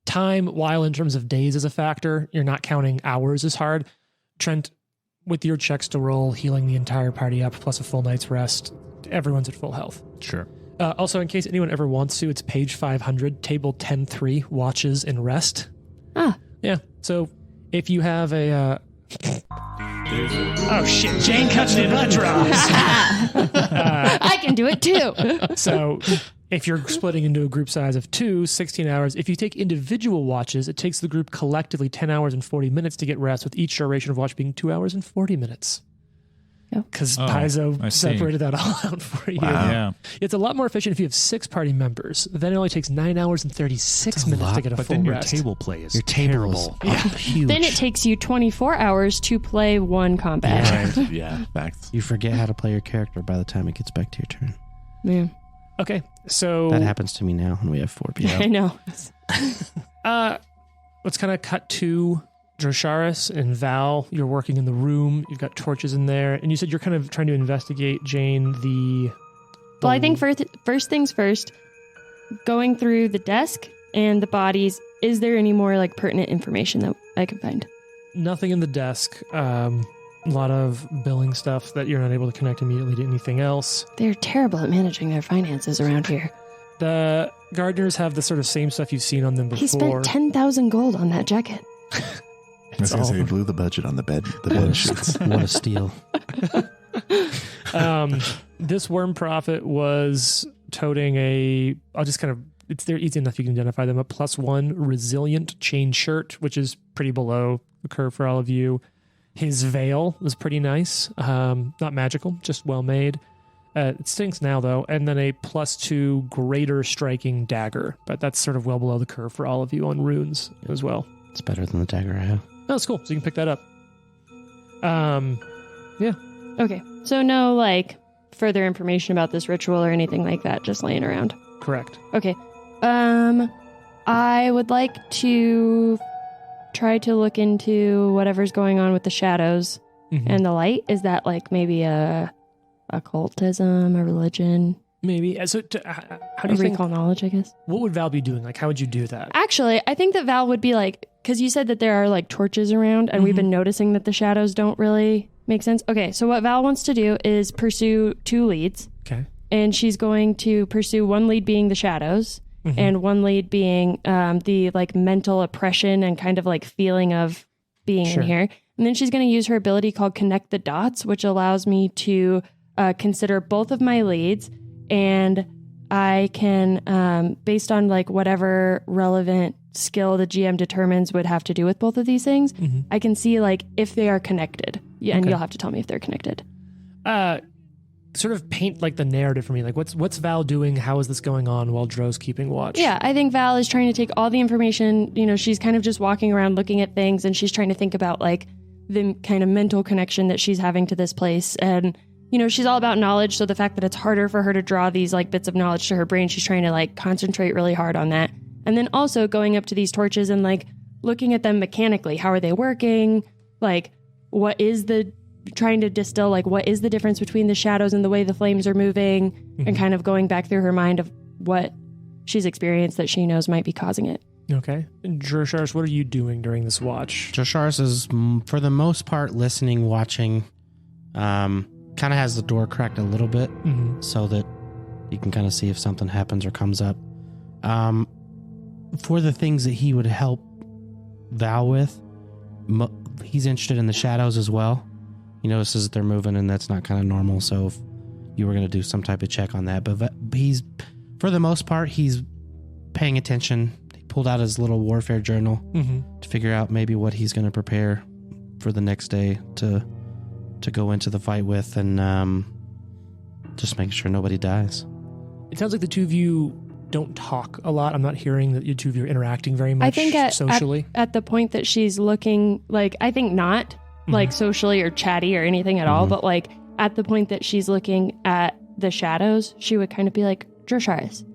time, while in terms of days is a factor, you're not counting hours as hard. Trent, with your checks to roll, healing the entire party up, plus a full night's rest, everyone's at full health. Sure. Also, in case anyone ever wants to, it's page 500, table 10.3, watches and rest. Ah. Yeah. So if you have a... oh, shit. Jane cuts the blood draws. I can do it too. So if you're splitting into a group size of 2, 16 hours, if you take individual watches, it takes the group collectively 10 hours and 40 minutes to get rest, with each duration of watch being 2 hours and 40 minutes. Because Paizo I see. separated that all out for you. Wow. Yeah. It's a lot more efficient if you have 6 party members. Then it only takes 9 hours and 36 minutes to get a But full then your rest. table play is Your terrible. tables are huge. Then it takes you 24 hours to play one combat. Right. Yeah. Facts. You forget how to play your character by the time it gets back to your turn. Yeah. Okay, so That happens to me now when we have 4 people. I know. let's kind of cut to Drosharis and Val. You're working in the room. You've got torches in there. And you said you're kind of trying to investigate, Jane, Well, I think first things first, going through the desk and the bodies, is there any more like pertinent information that I can find? nothing in the desk. A lot of billing stuff that you're not able to connect immediately to anything else. They're terrible at managing their finances around here. The gardeners have the sort of same stuff you've seen on them before. He spent 10,000 gold on that jacket. I was going to say, he blew the budget on the bed sheets. What a steal. This worm prophet was toting I'll just kind of, they're easy enough you can identify them, a +1 resilient chain shirt, which is pretty below the curve for all of you. His veil was pretty nice. Not magical, just well made. It stinks now though. And then a +2 greater striking dagger, but that's sort of well below the curve for all of you on runes as well. It's better than the dagger I have. Oh, that's cool. So you can pick that up. Okay, so no like further information about this ritual or anything like that, just laying around. Correct. Okay. I would like to try to look into whatever's going on with the shadows and the light. Is that like maybe a occultism, a religion? Maybe. So how do A you think, recall knowledge, I guess. what would Val be doing? Like, how would you do that? Actually, I think that Val would be like, because you said that there are like torches around and we've been noticing that the shadows don't really make sense. Okay, so what Val wants to do is pursue 2 leads. Okay. And she's going to pursue one lead being the shadows and one lead being the like mental oppression and kind of like feeling of being in here. And then she's going to use her ability called Connect the Dots, which allows me to consider both of my leads, and I can, based on like whatever relevant skill the GM determines would have to do with both of these things, I can see like if they are connected. Yeah, and you'll have to tell me if they're connected. Sort of paint like the narrative for me. Like, what's Val doing? How is this going on while Dro's keeping watch? Yeah, I think Val is trying to take all the information. You know, she's kind of just walking around looking at things, and she's trying to think about like the kind of mental connection that she's having to this place. And, you know, she's all about knowledge. So the fact that it's harder for her to draw these like bits of knowledge to her brain, she's trying to like concentrate really hard on that. And then also going up to these torches and like looking at them mechanically. How are they working? Like, trying to distill like what is the difference between the shadows and the way the flames are moving, and kind of going back through her mind of what she's experienced that she knows might be causing it. Okay. And Drosharis, what are you doing during this watch? Josharis is, for the most part, listening, watching. Kind of has the door cracked a little bit so that you can kind of see if something happens or comes up. For the things that he would help Val with, he's interested in the shadows as well. He notices that they're moving, and that's not kind of normal. So if you were going to do some type of check on that, but he's, for the most part, he's paying attention. He pulled out his little warfare journal to figure out maybe what he's going to prepare for the next day to go into the fight with, and just make sure nobody dies. It sounds like the two of you don't talk a lot. I'm not hearing that you two of you are interacting very much I think socially. at the point that she's looking, like, I think not like socially or chatty or anything at all, but like at the point that she's looking at the shadows, she would kind of be like, Drosharis,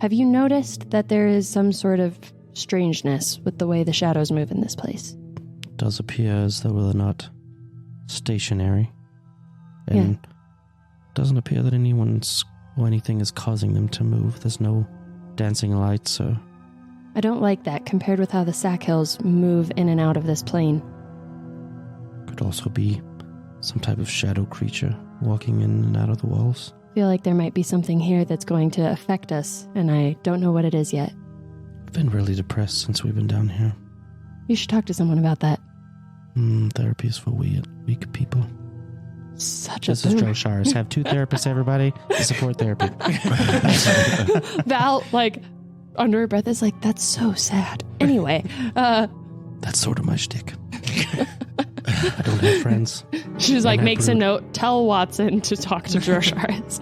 have you noticed that there is some sort of strangeness with the way the shadows move in this place? It does appear as though they're not stationary. And doesn't appear that anything is causing them to move. There's no dancing lights or... I don't like that compared with how the Sack Hills move in and out of this plane. Could also be some type of shadow creature walking in and out of the walls. I feel like there might be something here that's going to affect us, and I don't know what it is yet. I've been really depressed since we've been down here. You should talk to someone about that. Therapy is for weak people. Such This a is boomer. Drosharis. Have 2 therapists, everybody, to support therapy. Val, like, under her breath is like, that's so sad. Anyway, That's sort of my shtick. I don't have friends. she's like, And makes a Brute. note, tell Watson to talk to Drosharis.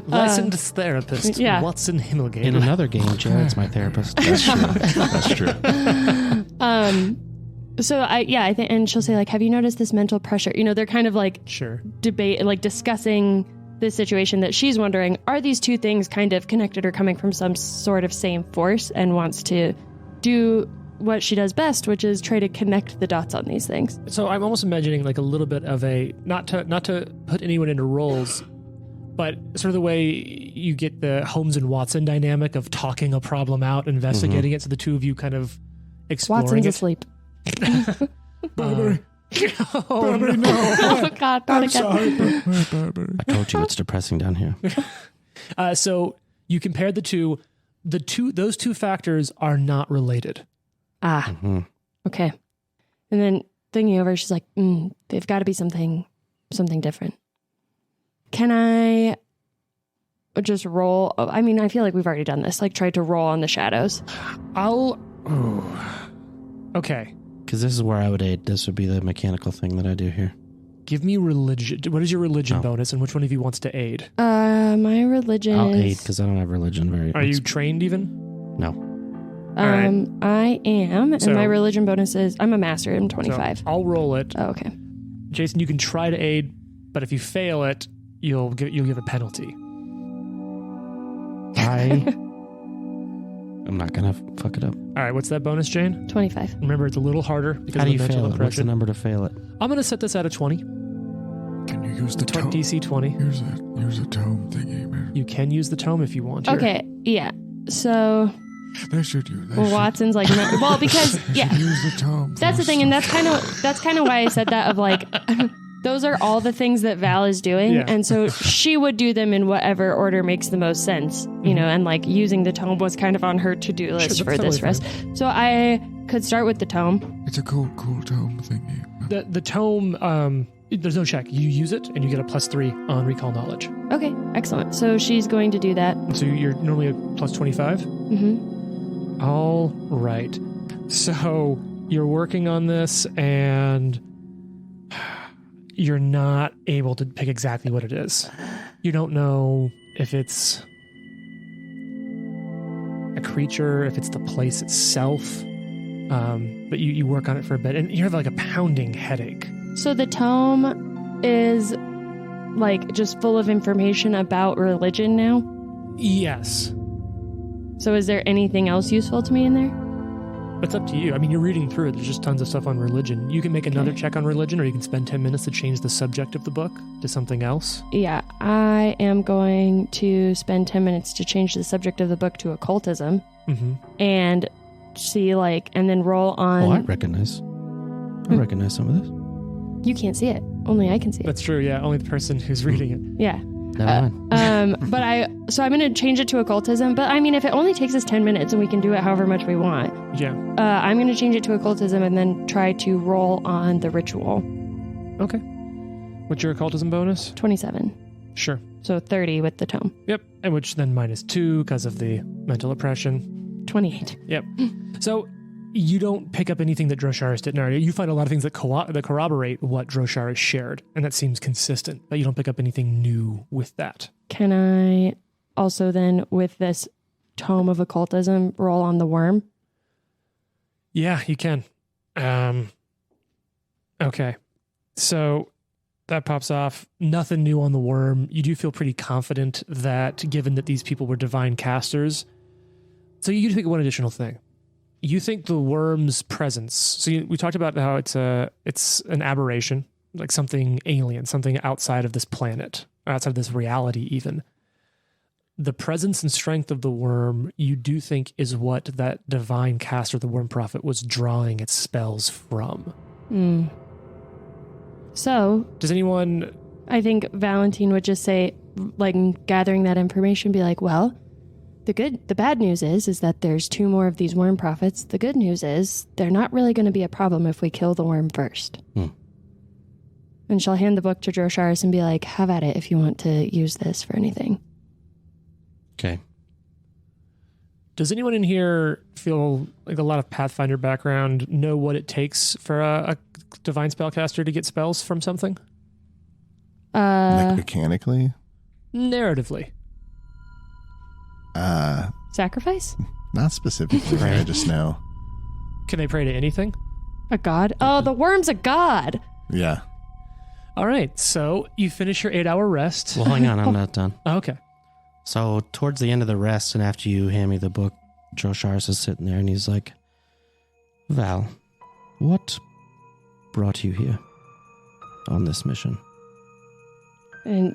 Licensed therapist, yeah. Watson Himmelgate. In another game, Jared's my therapist. That's true. So I think, and she'll say like, have you noticed this mental pressure? You know, they're kind of like Sure. discussing this situation that she's wondering, are these two things kind of connected or coming from some sort of same force, and wants to do what she does best, which is try to connect the dots on these things. So I'm almost imagining like a little bit of a, not to put anyone into roles, but sort of the way you get the Holmes and Watson dynamic of talking a problem out, investigating it, so the two of you kind of exploring Watson's it. asleep. Burberry. Oh, Burberry, no. no. Oh God, not I'm again. sorry, Burberry. I told you it's depressing down here. So you compared the two. Those two factors are not related. Okay. And then thinking over, she's like, they've got to be something different. Can I just roll? I mean, I feel like we've already done this. Like, try to roll on the shadows. Okay. Because this is where I would aid. This would be the mechanical thing that I do here. Give me religion. What is your religion Oh. bonus, and which one of you wants to aid? My religion I'll aid is... because I don't have religion very... Are you trained even? No. right. I am, and So- my religion bonus is, I'm a master, I'm 25. So I'll roll it. Oh, okay. Jason, you can try to aid, but if you fail it, you'll give a penalty. I'm not going to fuck it up. All right, what's that bonus, Jane? 25. Remember, it's a little harder because How of do the you mental fail it? What's the impression. number to fail it? I'm going to set this at a 20. Can you use the tome? DC 20. Here's a tome thingy, man. You can use the tome if you want. Here. Okay, yeah. So They should use. They should, Watson's like, no, well, because, yeah, use the tome. that's the for thing, and stuff. that's kind of why I said that, of like, those are all the things that Val is doing, Yeah. and so she would do them in whatever order makes the most sense, you know, and like using the tome was kind of on her to-do list that's for totally this rest. So I could start with the tome. It's a cool tome thingy. The tome, there's no check. You use it, and you get a +3 on recall knowledge. Okay, excellent. So she's going to do that. So you're normally a +25? Mm-hmm. All right. So you're working on this, and you're not able to pick exactly what it is. You don't know if it's a creature, if it's the place itself. But you work on it for a bit, and you have like a pounding headache. So the tome is like just full of information about religion now. Yes. So is there anything else useful to me in there? It's up to you. I mean, you're reading through it. There's just tons of stuff on religion. You can make another check on religion, or you can spend 10 minutes to change the subject of the book to something else. Yeah, I am going to spend 10 minutes to change the subject of the book to occultism and see like, and then roll on. Oh, I recognize some of this. You can't see it. Only I can see it. That's true. Yeah. Only the person who's reading it. Yeah. Never mind. But I'm going to change it to occultism. But I mean, if it only takes us 10 minutes and we can do it however much we want, Yeah. I'm going to change it to occultism and then try to roll on the ritual. Okay. What's your occultism bonus? 27. Sure. So 30 with the tome. Yep. And which then -2 because of the mental oppression. 28. Yep. So you don't pick up anything that Drosharis didn't already. You find a lot of things that corroborate what Drosharis shared, and that seems consistent, but you don't pick up anything new with that. Can I also then with this tome of occultism roll on the worm? Yeah, you can. Okay. So that pops off. Nothing new on the worm. You do feel pretty confident that given that these people were divine casters. So you think one additional thing. You think the worm's presence. So we talked about how it's an aberration, like something alien, something outside of this planet, or outside of this reality even. The presence and strength of the worm, you do think is what that divine caster, the worm prophet, was drawing its spells from. So, does anyone... I think Valentine would just say, like, gathering that information, be like, well, the bad news is that there's 2 more of these worm prophets. The good news is they're not really going to be a problem if we kill the worm first. And she'll hand the book to Drosharis and be like, have at it if you want to use this for anything. Okay. Does anyone in here feel like a lot of Pathfinder background, know what it takes for a divine spellcaster to get spells from something? Like mechanically? Narratively. Sacrifice? Not specifically. I just know. Can they pray to anything? A god? Oh, the worm's a god. Yeah. All right, so you finish your 8-hour rest. Well, hang on, I'm not done. Oh, okay. So towards the end of the rest, and after you hand me the book, Drosharis is sitting there, and he's like, Val, what brought you here on this mission? And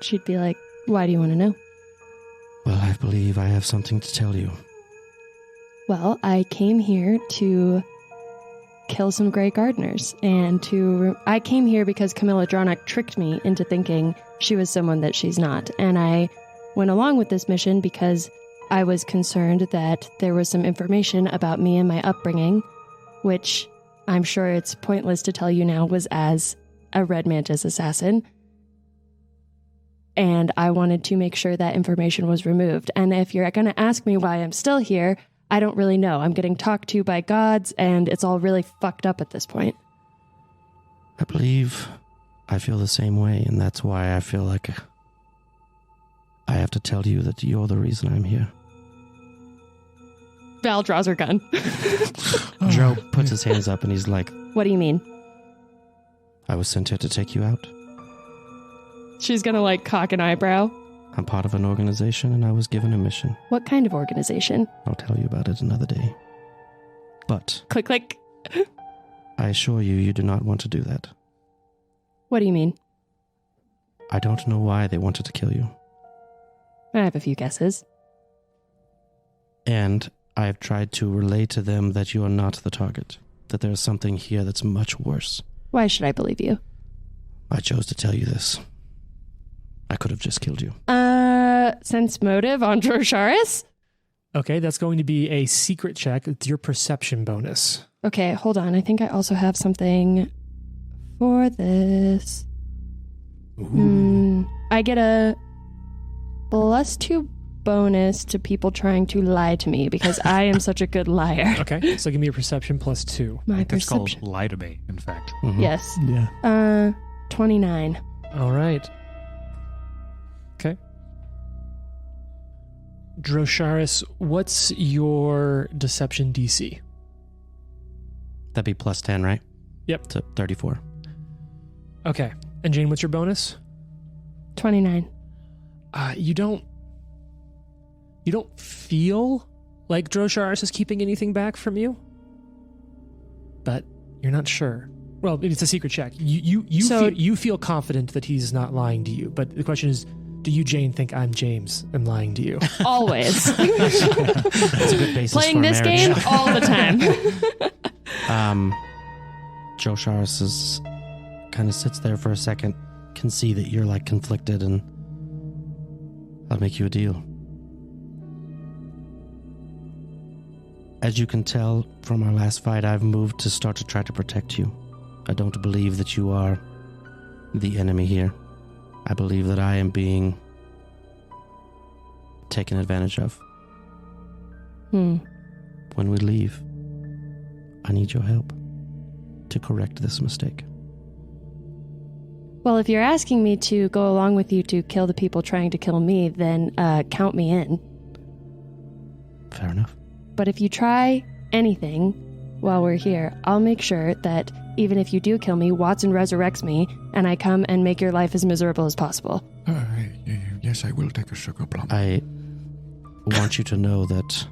she'd be like, why do you want to know? Well, I believe I have something to tell you. Well, I came here to kill some Grey Gardeners, and I came here because Camilla Dronach tricked me into thinking she was someone that she's not, and I went along with this mission because I was concerned that there was some information about me and my upbringing, which I'm sure it's pointless to tell you now was as a Red Mantis assassin. And I wanted to make sure that information was removed. And if you're going to ask me why I'm still here, I don't really know. I'm getting talked to by gods, and it's all really fucked up at this point. I believe I feel the same way, and that's why I feel like I have to tell you that you're the reason I'm here. Val draws her gun. Joe puts his hands up, and he's like, What do you mean? I was sent here to take you out. She's going to, like, cock an eyebrow. I'm part of an organization, and I was given a mission. What kind of organization? I'll tell you about it another day. But Click, click. I assure you, you do not want to do that. What do you mean? I don't know why they wanted to kill you. I have a few guesses. And I have tried to relay to them that you are not the target, that there is something here that's much worse. Why should I believe you? I chose to tell you this. I could have just killed you. Sense motive on Drosharis? Okay, that's going to be a secret check. It's your perception bonus. Okay, hold on. I think I also have something for this. I get a +2 bonus to people trying to lie to me because I am such a good liar. Okay, so give me your perception +2. My That's called perception. lie to me, in fact. Mhm. Yes. Yeah. 29. All right. Okay. Drosharis, what's your deception DC? That'd be +10, right? Yep. To 34. Okay. And Jane, what's your bonus? 29. You don't feel like Drosharis is keeping anything back from you, but you're not sure. Well, it's a secret check. You feel confident that he's not lying to you, but the question is, do you, Jane, think I'm James and lying to you? Always. That's a good basis Playing for this marriage. game all the time. Drosharis is kind of sits there for a second, can see that you're like conflicted, and I'll make you a deal. As you can tell from our last fight, I've moved to start to try to protect you. I don't believe that you are the enemy here. I believe that I am being taken advantage of. When we leave, I need your help to correct this mistake. Well, if you're asking me to go along with you to kill the people trying to kill me, then count me in. Fair enough. But if you try anything while we're here, I'll make sure that even if you do kill me, Watson resurrects me, and I come and make your life as miserable as possible. Yes, I will take a sugar plum. I want you to know that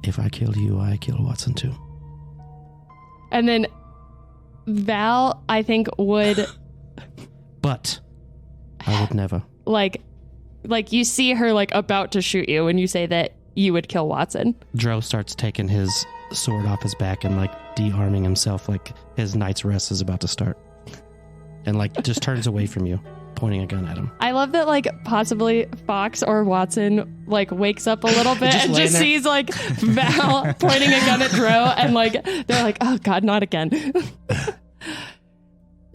if I kill you, I kill Watson too. And then Val, I think, would... But I would never. Like you see her like about to shoot you when you say that you would kill Watson. Dro starts taking his sword off his back and like de-arming himself like his night's rest is about to start. And like just turns away from you, pointing a gun at him. I love that like possibly Fox or Watson like wakes up a little bit and just sees like Val pointing a gun at Dro and like they're like, oh God, not again.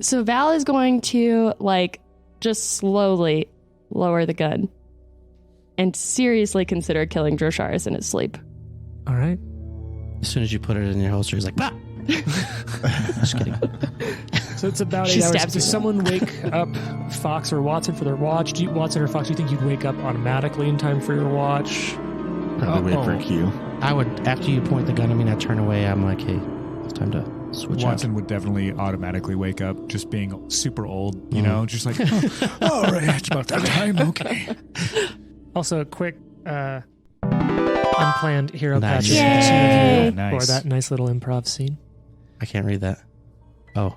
So Val is going to like just slowly lower the gun and seriously consider killing Drosharis in his sleep. All right. As soon as you put it in your holster, he's like, bah! Just kidding. So it's about She 8 hours. stabs Does you. someone wake up Fox or Watson for their watch? Watson or Fox, do you think you'd wake up automatically in time for your watch? Probably wait for a cue. I would, after you point the gun at me and I turn away, I'm like, hey, it's time to switch Watson out. would definitely automatically wake up, just being super old, you know, just like, all right, it's about that time, okay. Also, a quick unplanned hero Nice. patch Yay. for Nice. that nice little improv scene. I can't read that. Oh.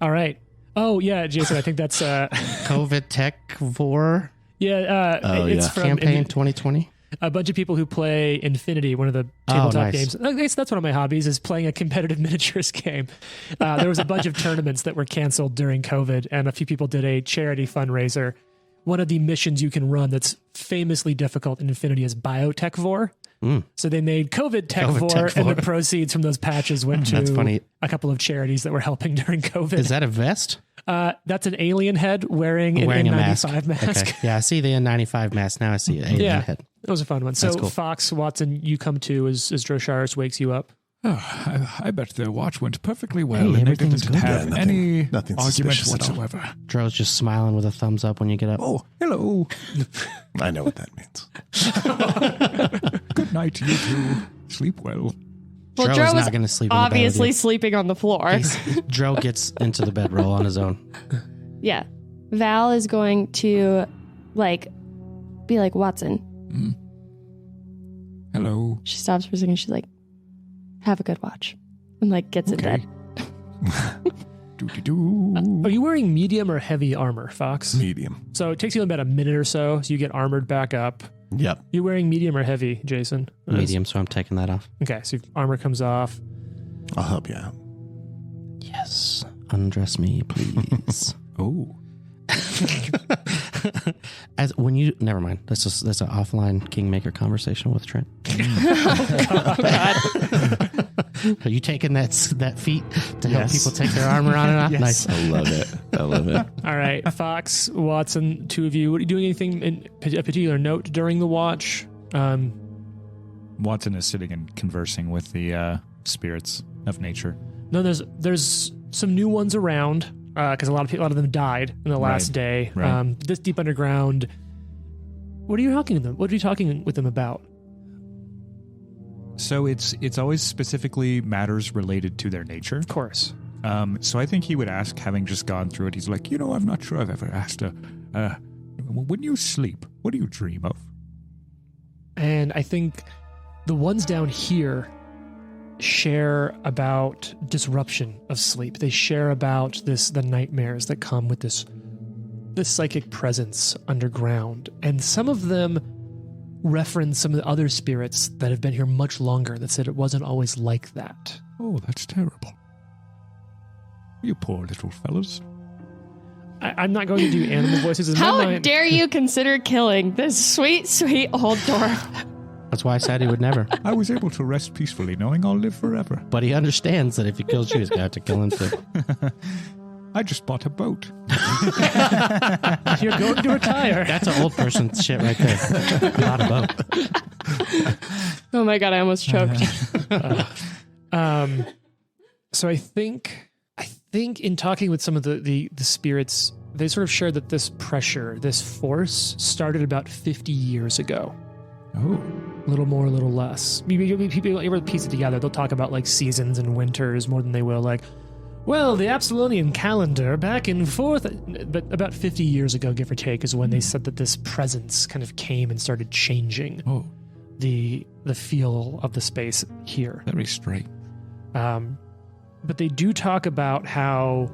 All right. Oh, yeah, Jason, I think that's... COVID Tech Vor it's from campaign 2020. a bunch of people who play Infinity, one of the tabletop nice. games. I guess that's one of my hobbies, is playing a competitive miniatures game. There was a bunch of tournaments that were canceled during COVID, and a few people did a charity fundraiser. One of the missions you can run that's famously difficult in Infinity is Biotech Vor. So they made COVID Tech COVID Vor, Tech and Vor. the proceeds from those patches went That's to funny. a couple of charities that were helping during COVID. Is that a vest? That's an alien head wearing an Wearing a mask. N95 mask. Okay. Yeah, I see the N95 mask. Now I see an alien Yeah. head. That was a fun one. So That's cool. Fox, Watson, you come to as Drosharis wakes you up. Oh, I bet their watch went perfectly well, Hey, and they everything's didn't good. have Yeah, any nothing argument suspicious at all. whatsoever. Dro's just smiling with a thumbs up when you get up. Oh, hello. I know what that means. Good night, you two. Sleep well. Well, Dro Dro is was not going to sleep in the bed with obviously you. sleeping on the floor. Dro gets into the bedroll on his own. Yeah. Val is going to like be like, Watson. Hello. She stops for a second. She's like, have a good watch. And like gets in bed. Doo-doo-doo. Are you wearing medium or heavy armor, Fox? Medium. So it takes you about a minute or so you get armored back up. Yep. You're wearing medium or heavy, Jason? Medium, so I'm taking that off. Okay, so your armor comes off. I'll help you out. Yes. Undress me, please. Oh. As when you never mind. That's an offline Kingmaker conversation with Trent. Are you taking that feat to help Yes. people take their armor on and off? Yes. Nice. I love it. I love it. All right, Fox, Watson, two of you. Are you doing anything in a particular note during the watch? Watson is sitting and conversing with the spirits of nature. No, there's some new ones around because a lot of them died in the last Right, day. right. This deep underground. What are you talking with them? What are you talking with them about? So it's always specifically matters related to their nature. Of course. So I think he would ask, having just gone through it, he's like, I'm not sure I've ever asked when you sleep, what do you dream of? And I think the ones down here share about disruption of sleep. They share about the nightmares that come with this psychic presence underground. And some of them reference some of the other spirits that have been here much longer that said it wasn't always like that. Oh, that's terrible. You poor little fellas. I'm not going to do animal voices. In my How mind, dare you consider killing this sweet, sweet old dwarf? That's why I said he would never. I was able to rest peacefully knowing I'll live forever. But he understands that if he kills you, he's going to have to kill him too. I just bought a boat. you're going to retire. That's an old person shit right there. Not a boat. Oh my God, I almost choked. So I think in talking with some of the spirits they sort of shared that this pressure, this force, started about 50 years ago. Oh. A little more, a little less. People ever piece it together, they'll talk about like seasons and winters more than they will like, well, the Absalonian calendar back in 4th, but about 50 years ago, give or take, is when they said that this presence kind of came and started changing the feel of the space here. Very straight. But they do talk about how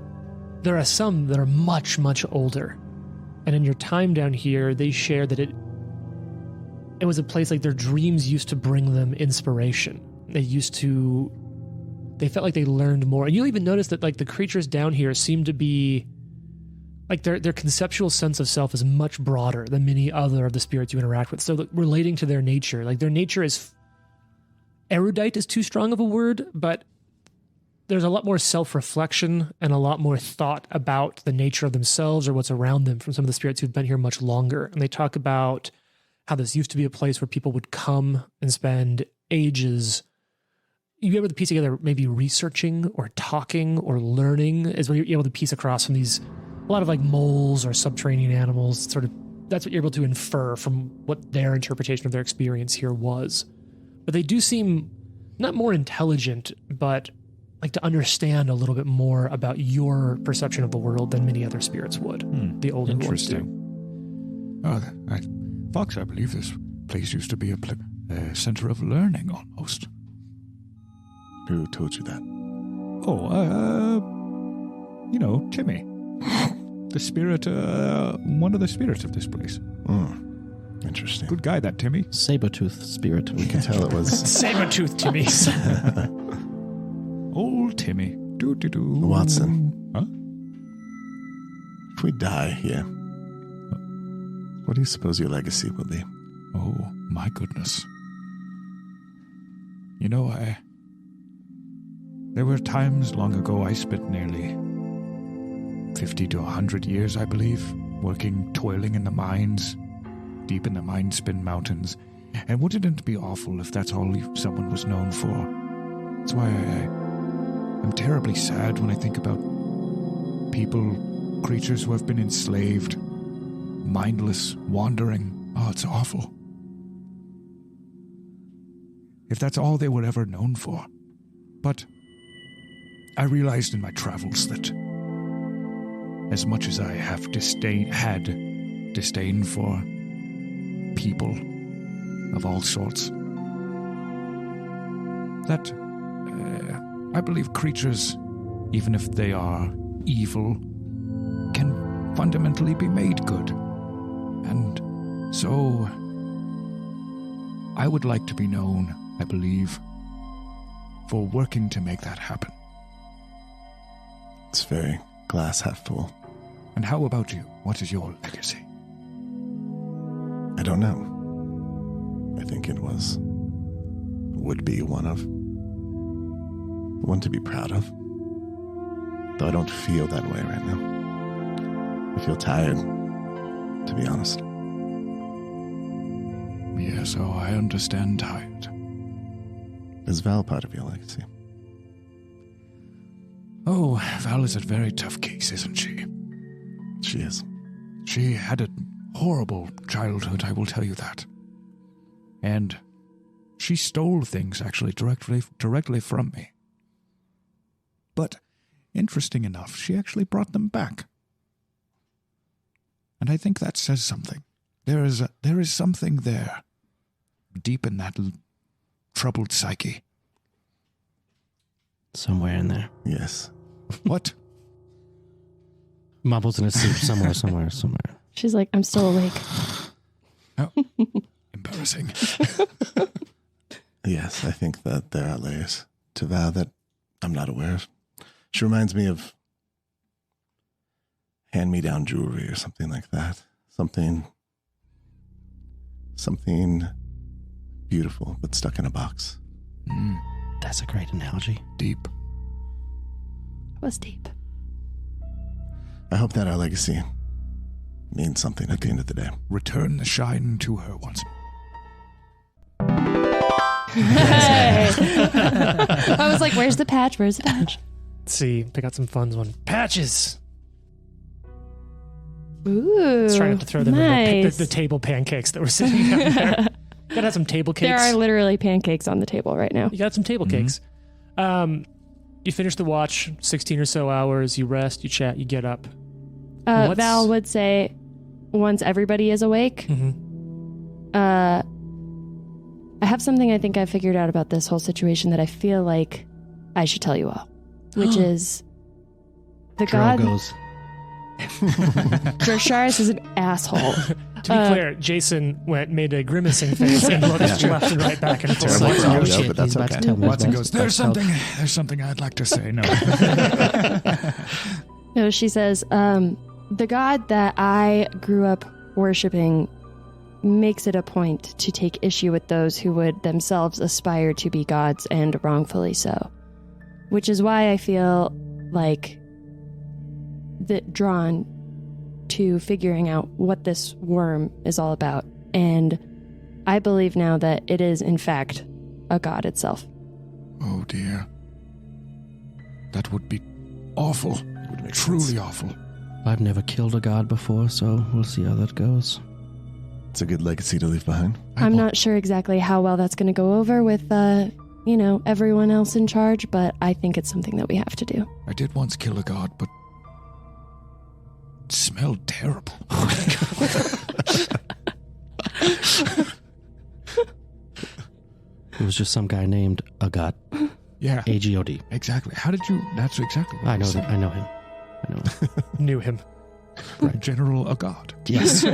there are some that are much, much older. And in your time down here, they share that it was a place like their dreams used to bring them inspiration. They felt like they learned more. And you'll even notice that like the creatures down here seem to be like their conceptual sense of self is much broader than many other of the spirits you interact with. So relating to their nature, like their nature is erudite is too strong of a word, but there's a lot more self-reflection and a lot more thought about the nature of themselves or what's around them from some of the spirits who've been here much longer. And they talk about how this used to be a place where people would come and spend ages. You'd be able to piece together maybe researching or talking or learning is what you're able to piece across from these, a lot of like moles or subterranean animals. Sort of, that's what you're able to infer from what their interpretation of their experience here was. But they do seem not more intelligent, but like to understand a little bit more about your perception of the world than many other spirits would. The older ones do. Fox, I believe this place used to be a center of learning almost. Who told you that? Timmy. The spirit, one of the spirits of this place. Interesting. Good guy, that Timmy. Saber-tooth spirit. We can tell it was Saber-tooth Timmy. Old Timmy. Do-do-do. Watson. Huh? If we die here, what do you suppose your legacy will be? Oh, my goodness. There were times long ago I spent nearly 50 to 100 years, I believe, toiling in the mines, deep in the Mine Spin Mountains. And wouldn't it be awful if that's all someone was known for? That's why I'm terribly sad when I think about creatures who have been enslaved, mindless, wandering. Oh, it's awful. If that's all they were ever known for. But I realized in my travels that as much as I have had disdain for people of all sorts, that I believe creatures, even if they are evil, can fundamentally be made good. And so I would like to be known, I believe, for working to make that happen. It's very glass half full. And how about you? What is your legacy? I don't know. I think it would be one to be proud of. Though I don't feel that way right now. I feel tired, to be honest. Yes, I understand tired. Is Val part of your legacy? Oh, Val is a very tough case, isn't she? She is. She had a horrible childhood, I will tell you that. And she stole things, actually, directly from me. But, interesting enough, she actually brought them back. And I think that says something. There is something there, deep in that troubled psyche. Somewhere in there. Yes. What? Mumble's in his sleep somewhere. She's like, I'm still awake. Oh, embarrassing. Yes, I think that there are layers to Val that I'm not aware of. She reminds me of hand-me-down jewelry or something like that. Something beautiful but stuck in a box. That's a great analogy. Deep. It was deep. I hope that our legacy means something at the end of the day. Return the shine to her once more. Hey. I was like, where's the patch? Where's the patch? Let's see. Pick out some fun one. Patches. Ooh, It's trying not to throw them in nice. the table pancakes that were sitting down there. Gotta have some table cakes. There are literally pancakes on the table right now. You got some table cakes. You finish the watch, 16 or so hours. You rest, you chat, you get up. Val would say, once everybody is awake, I have something I think I figured out about this whole situation that I feel like I should tell you all, which is the god. Drosharis is an asshole. To be clear, Jason made a grimacing face and looked left and right back and forth. Like, Watson oh, goes, shit, but that's he's about to okay. tell me Watson his goes, best there's something I'd like to say. No. No, she says, the god that I grew up worshiping makes it a point to take issue with those who would themselves aspire to be gods, and wrongfully so. Which is why I feel like drawn to figuring out what this worm is all about. And I believe now that it is, in fact, a god itself. Oh dear. That would be awful. It would make truly awful. I've never killed a god before, so we'll see how that goes. It's a good legacy to leave behind. I'm not sure exactly how well that's going to go over with, everyone else in charge, but I think it's something that we have to do. I did once kill a god, but it smelled terrible. It was just some guy named Agat. Yeah. A-G-O-D. Exactly. How did you... That's exactly what I know said. that. I know him. Knew him. General a god. Yes.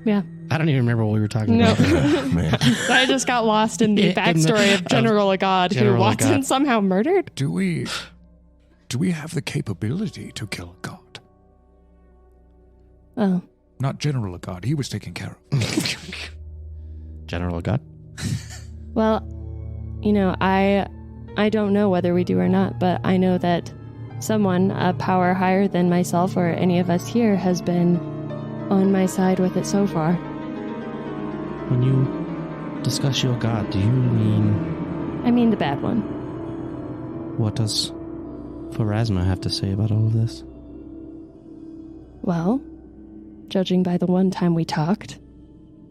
Yeah. I don't even remember what we were talking No. about. Man. I just got lost in the In the- backstory of General Agad, who General Watson Agad. somehow murdered. Do we have the capability to kill a god? Oh. Not General a god. He was taken care of. General Agat? Well, I don't know whether we do or not, but I know that someone, a power higher than myself or any of us here, has been on my side with it so far. When you discuss your god, do you mean... I mean the bad one. What does Pharasma have to say about all of this? Well, judging by the one time we talked,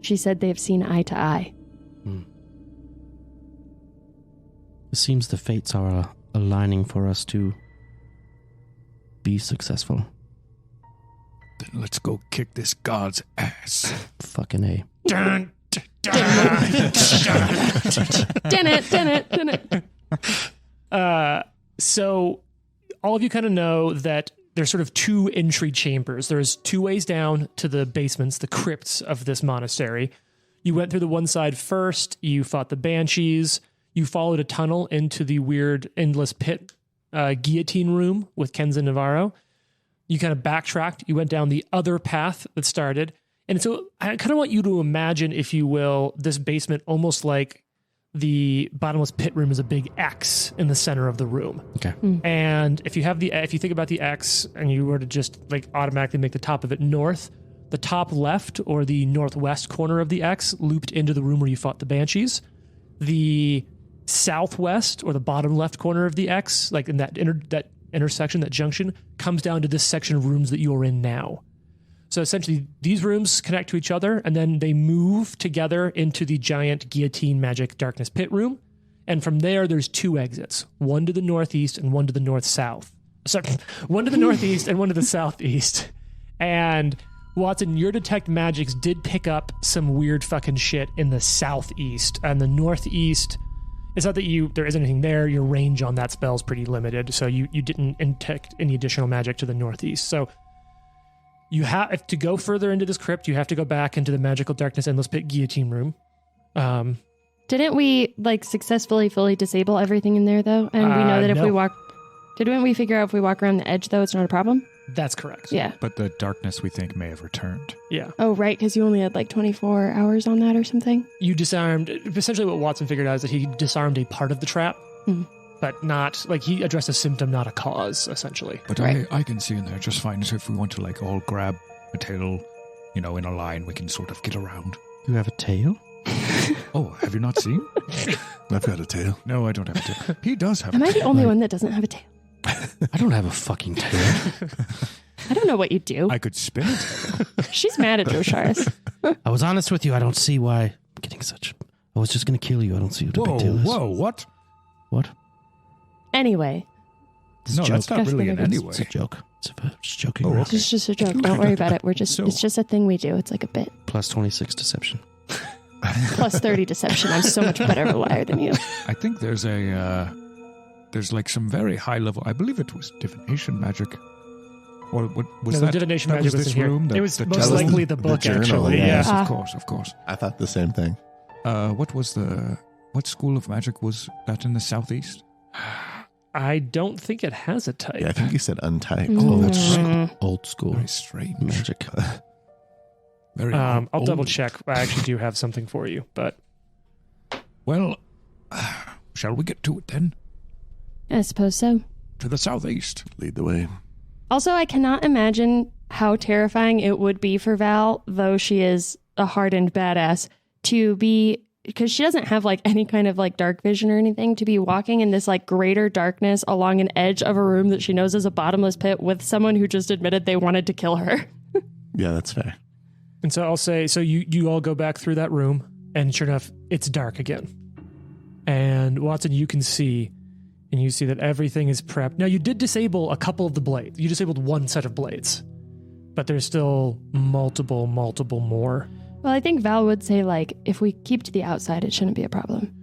she said they've seen eye to eye. It seems the fates are aligning for us to be successful. Then let's go kick this god's ass. Fucking A. Dun, dun, dun. Dun it. So all of you kind of know that there's sort of two entry chambers. There's two ways down to the basements, the crypts of this monastery. You went through the one side first. You fought the banshees. You followed a tunnel into the weird endless pit guillotine room with Kenza Navarro. You kind of backtracked. You went down the other path that started. And so I kind of want you to imagine, if you will, this basement almost like the bottomless pit room is a big X in the center of the room. Okay. And if you think about the X and you were to just like automatically make the top of it north, the top left or the northwest corner of the X looped into the room where you fought the banshees. The southwest or the bottom left corner of the X, like in that intersection, that junction, comes down to this section of rooms that you are in now. So essentially, these rooms connect to each other, and then they move together into the giant guillotine magic darkness pit room. And from there, there's two exits, one to the northeast and one to the north-south. Sorry, one to the northeast and one to the southeast. And Watson, your detect magics did pick up some weird fucking shit in the southeast. And the northeast, it's not that there isn't anything there. Your range on that spell is pretty limited, so you didn't detect any additional magic to the northeast. So you have to go further into this crypt. You have to go back into the magical darkness endless pit guillotine room. Didn't we successfully fully disable everything in there though? And we know that if no. we walk, didn't we figure out if we walk around the edge though, it's not a problem? That's correct. Yeah. But the darkness, we think, may have returned. Yeah. Oh, right, because you only had 24 hours on that or something. You disarmed, essentially what Watson figured out is that he disarmed a part of the trap, but not, he addressed a symptom, not a cause, essentially. But Right. I can see in there just fine. So if we want to all grab a tail, in a line, we can sort of get around. You have a tail? Oh, have you not seen? I've got a tail. No, I don't have a tail. He does have Am a I tail. the only one that doesn't have a tail? I don't have a fucking tail. I don't know what you do. I could spin it. She's mad at Josharis. I was honest with you. I don't see why I'm getting such... I was just going to kill you. I don't see what a big deal is. Whoa, what? What? Anyway, It's No, a that's joke. not really in any way. It's a joke. Just joking. Oh, around. okay. it's just a joke. Don't worry about it. It's just a thing we do. It's like a bit. Plus 26 deception. Plus 30 deception. I'm so much better of a liar than you. I think there's like some very high level. I believe it was divination magic, or what was No, that? the divination that magic was was this in here. room. It was the most chalice? likely the book, journal, actually. yeah. Yes, Yeah. of course. I thought the same thing. What school of magic was that in the southeast? I don't think it has a type. Yeah, I think you said untyped. Oh, that's Old school very strange. magic. Very. I'll old. double check. I actually do have something for you, but Well, shall we get to it then? I suppose so. To the southeast. Lead the way. Also, I cannot imagine how terrifying it would be for Val, though she is a hardened badass, to be, because she doesn't have like any kind of like dark vision or anything, to be walking in this like greater darkness along an edge of a room that she knows is a bottomless pit with someone who just admitted they wanted to kill her. Yeah, that's fair. and so I'll say, so you all go back through that room, and sure enough, it's dark again. And Watson, you can see, and you see that everything is prepped. Now, you did disable a couple of the blades. You disabled one set of blades, but there's still multiple more. Well, I think Val would say like, if we keep to the outside, it shouldn't be a problem.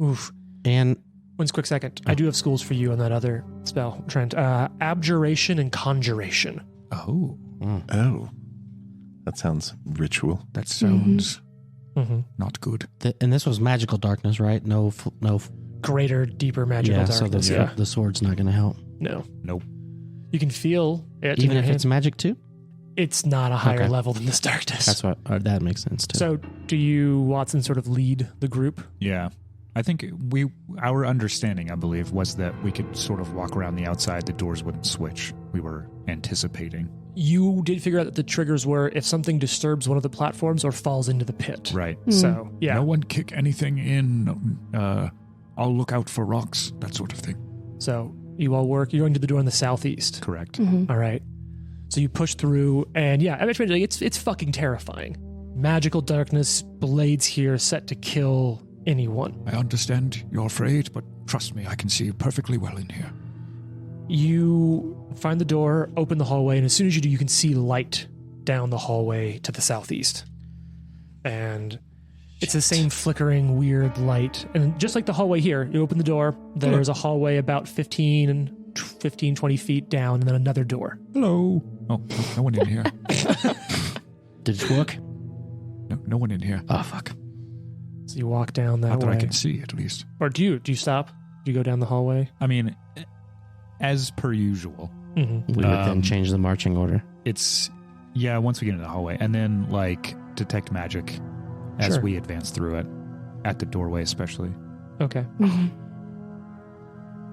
Oof. And One quick second. I do have schools for you on that other spell, Trent. Abjuration and conjuration. Oh, Oh, that sounds ritual. that sounds Mm-hmm. not good. and this was magical darkness, right? No. Greater, deeper magical Yeah, so darkness. the sword's not going to help. No. Nope. You can feel it. in Even your if hand. it's magic too? It's not a higher Okay. level than this darkness. That's what that makes sense too. So, do you, Watson, sort of lead the group? Yeah. I think our understanding, I believe, was that we could sort of walk around the outside, the doors wouldn't switch. We were anticipating. You did figure out that the triggers were if something disturbs one of the platforms or falls into the pit. Right. So, yeah. No one kick anything in. I'll look out for rocks, that sort of thing. So, you all work. You're going to the door in the southeast. Correct. All right. So you push through, and yeah, I mentioned it's fucking terrifying. Magical darkness, blades here set to kill anyone. I understand you're afraid, but trust me, I can see perfectly well in here. You find the door, open the hallway, and as soon as you do, you can see light down the hallway to the southeast. And it's the same flickering, weird light. And just like the hallway here, you open the door, there's a hallway about 15, 20 feet down, and then another door. Hello. Oh, no one in here. Did it work? No one in here. Oh fuck! So you walk down that Not that way. I can see, at least. Or do you stop? Do you go down the hallway? I mean, as per usual, Mm-hmm. We would then change the marching order. it's, yeah, once we get into the hallway, and then like detect magic as Sure. we advance through it, at the doorway especially. Okay.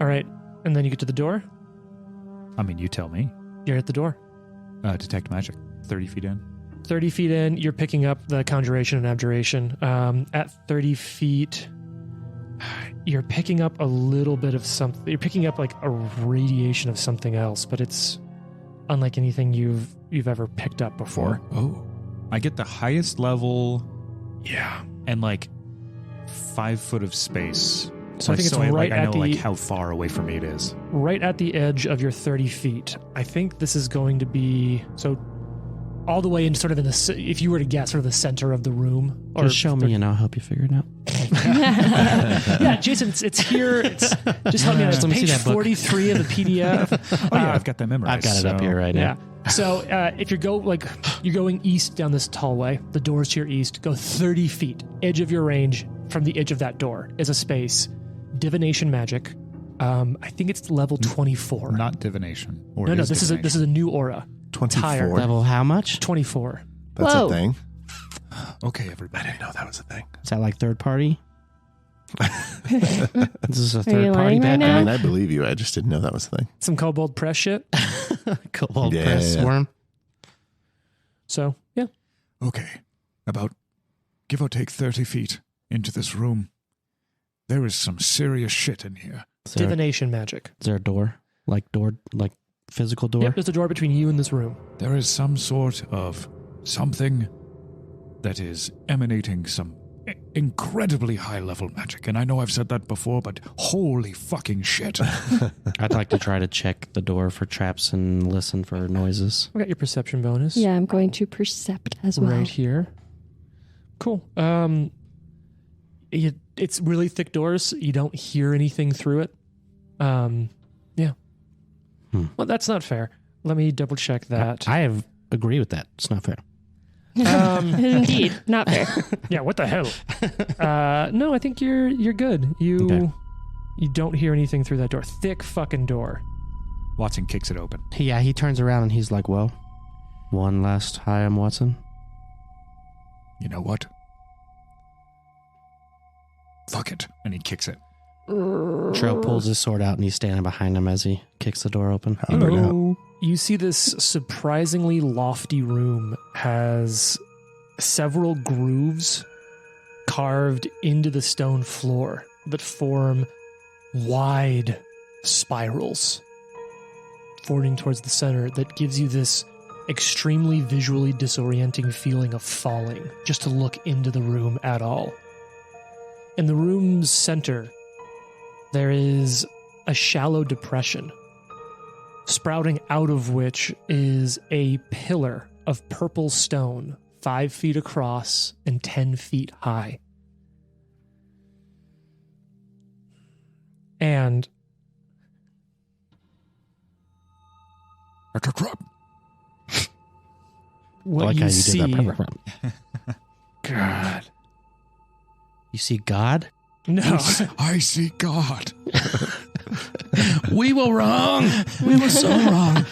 All right. And then you get to the door. I mean, you tell me. You're at the door. Detect magic, 30 feet in. 30 feet in, you're picking up the conjuration and abjuration. At 30 feet, you're picking up a little bit of something. You're picking up like a radiation of something else, but it's unlike anything you've ever picked up before. Oh. I get the highest level Yeah. and like 5 foot of space. So I think it's right I at know the like how far away from me it is. right at the edge of your 30 feet. I think this is going to be so all the way in sort of in the, if you were to guess, sort of the center of the room. Just show me and I'll help you figure it out. Yeah, Jason, it's here. It's just help me out. It's Let me see page that book. 43 of the PDF. Oh yeah, I've got that memorized. I've got it up so- here right Yeah. now. So if you're going east down this hallway, the doors to your east, go 30 feet. Edge of your range from the edge of that door is a space. Divination magic. I think it's level 24. Not divination. Or No, it this is a new aura. 24. Level how much? 24. That's Whoa. a thing. Okay, I everybody. didn't know that was a thing. Is that like third party? This is a you third party lying right bad now? I guy. mean, I believe you. I just didn't know that was a thing. Some kobold press shit. Cobalt Yeah, press yeah. worm. So yeah. Okay. About give or take 30 feet into this room. There is some serious shit in here. Is there, Divination magic. is there a door? Like door, like physical door? Yep, there's a door between you and this room. There is some sort of something that is emanating some incredibly high-level magic. And I know I've said that before, but holy fucking shit. I'd like to try to check the door for traps and listen for noises. We got your perception bonus. Yeah, I'm going to percept as well. Right here. Cool. It's really thick doors. You don't hear anything through it. Yeah. Well, that's not fair. Let me double check that. I agree with that. It's not fair. Indeed, not fair. Yeah, what the hell? No, I think you're good. You don't hear anything through that door. Thick fucking door. Watson kicks it open. Yeah, he turns around and he's like, well, one last hi, I'm Watson. You know what? Fuck it. And he kicks it. Trail pulls his sword out and he's standing behind him as he kicks the door open. Hello. You see this surprisingly lofty room has several grooves carved into the stone floor that form wide spirals forwarding towards the center that gives you this extremely visually disorienting feeling of falling just to look into the room at all. In the room's center, there is a shallow depression, sprouting out of which is a pillar of purple stone 5 feet across and 10 feet high. And what like you how you see, did that. God, You see God? no, I see God. We were wrong. We were so wrong.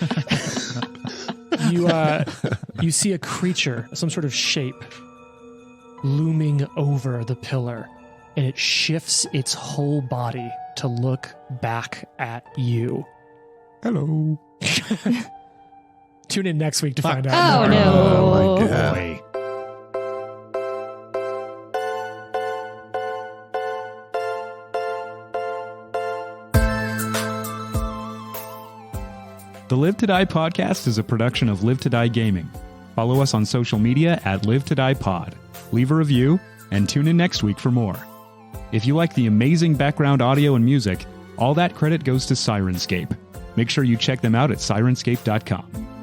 you see a creature, some sort of shape, looming over the pillar, and it shifts its whole body to look back at you. Hello. Tune in next week to find Oh, out more. no. Oh my God. Boy. The Live to Die podcast is a production of Live to Die Gaming. Follow us on social media at Live to Die Pod. Leave a review and tune in next week for more. If you like the amazing background audio and music, all that credit goes to Syrinscape. Make sure you check them out at Syrinscape.com.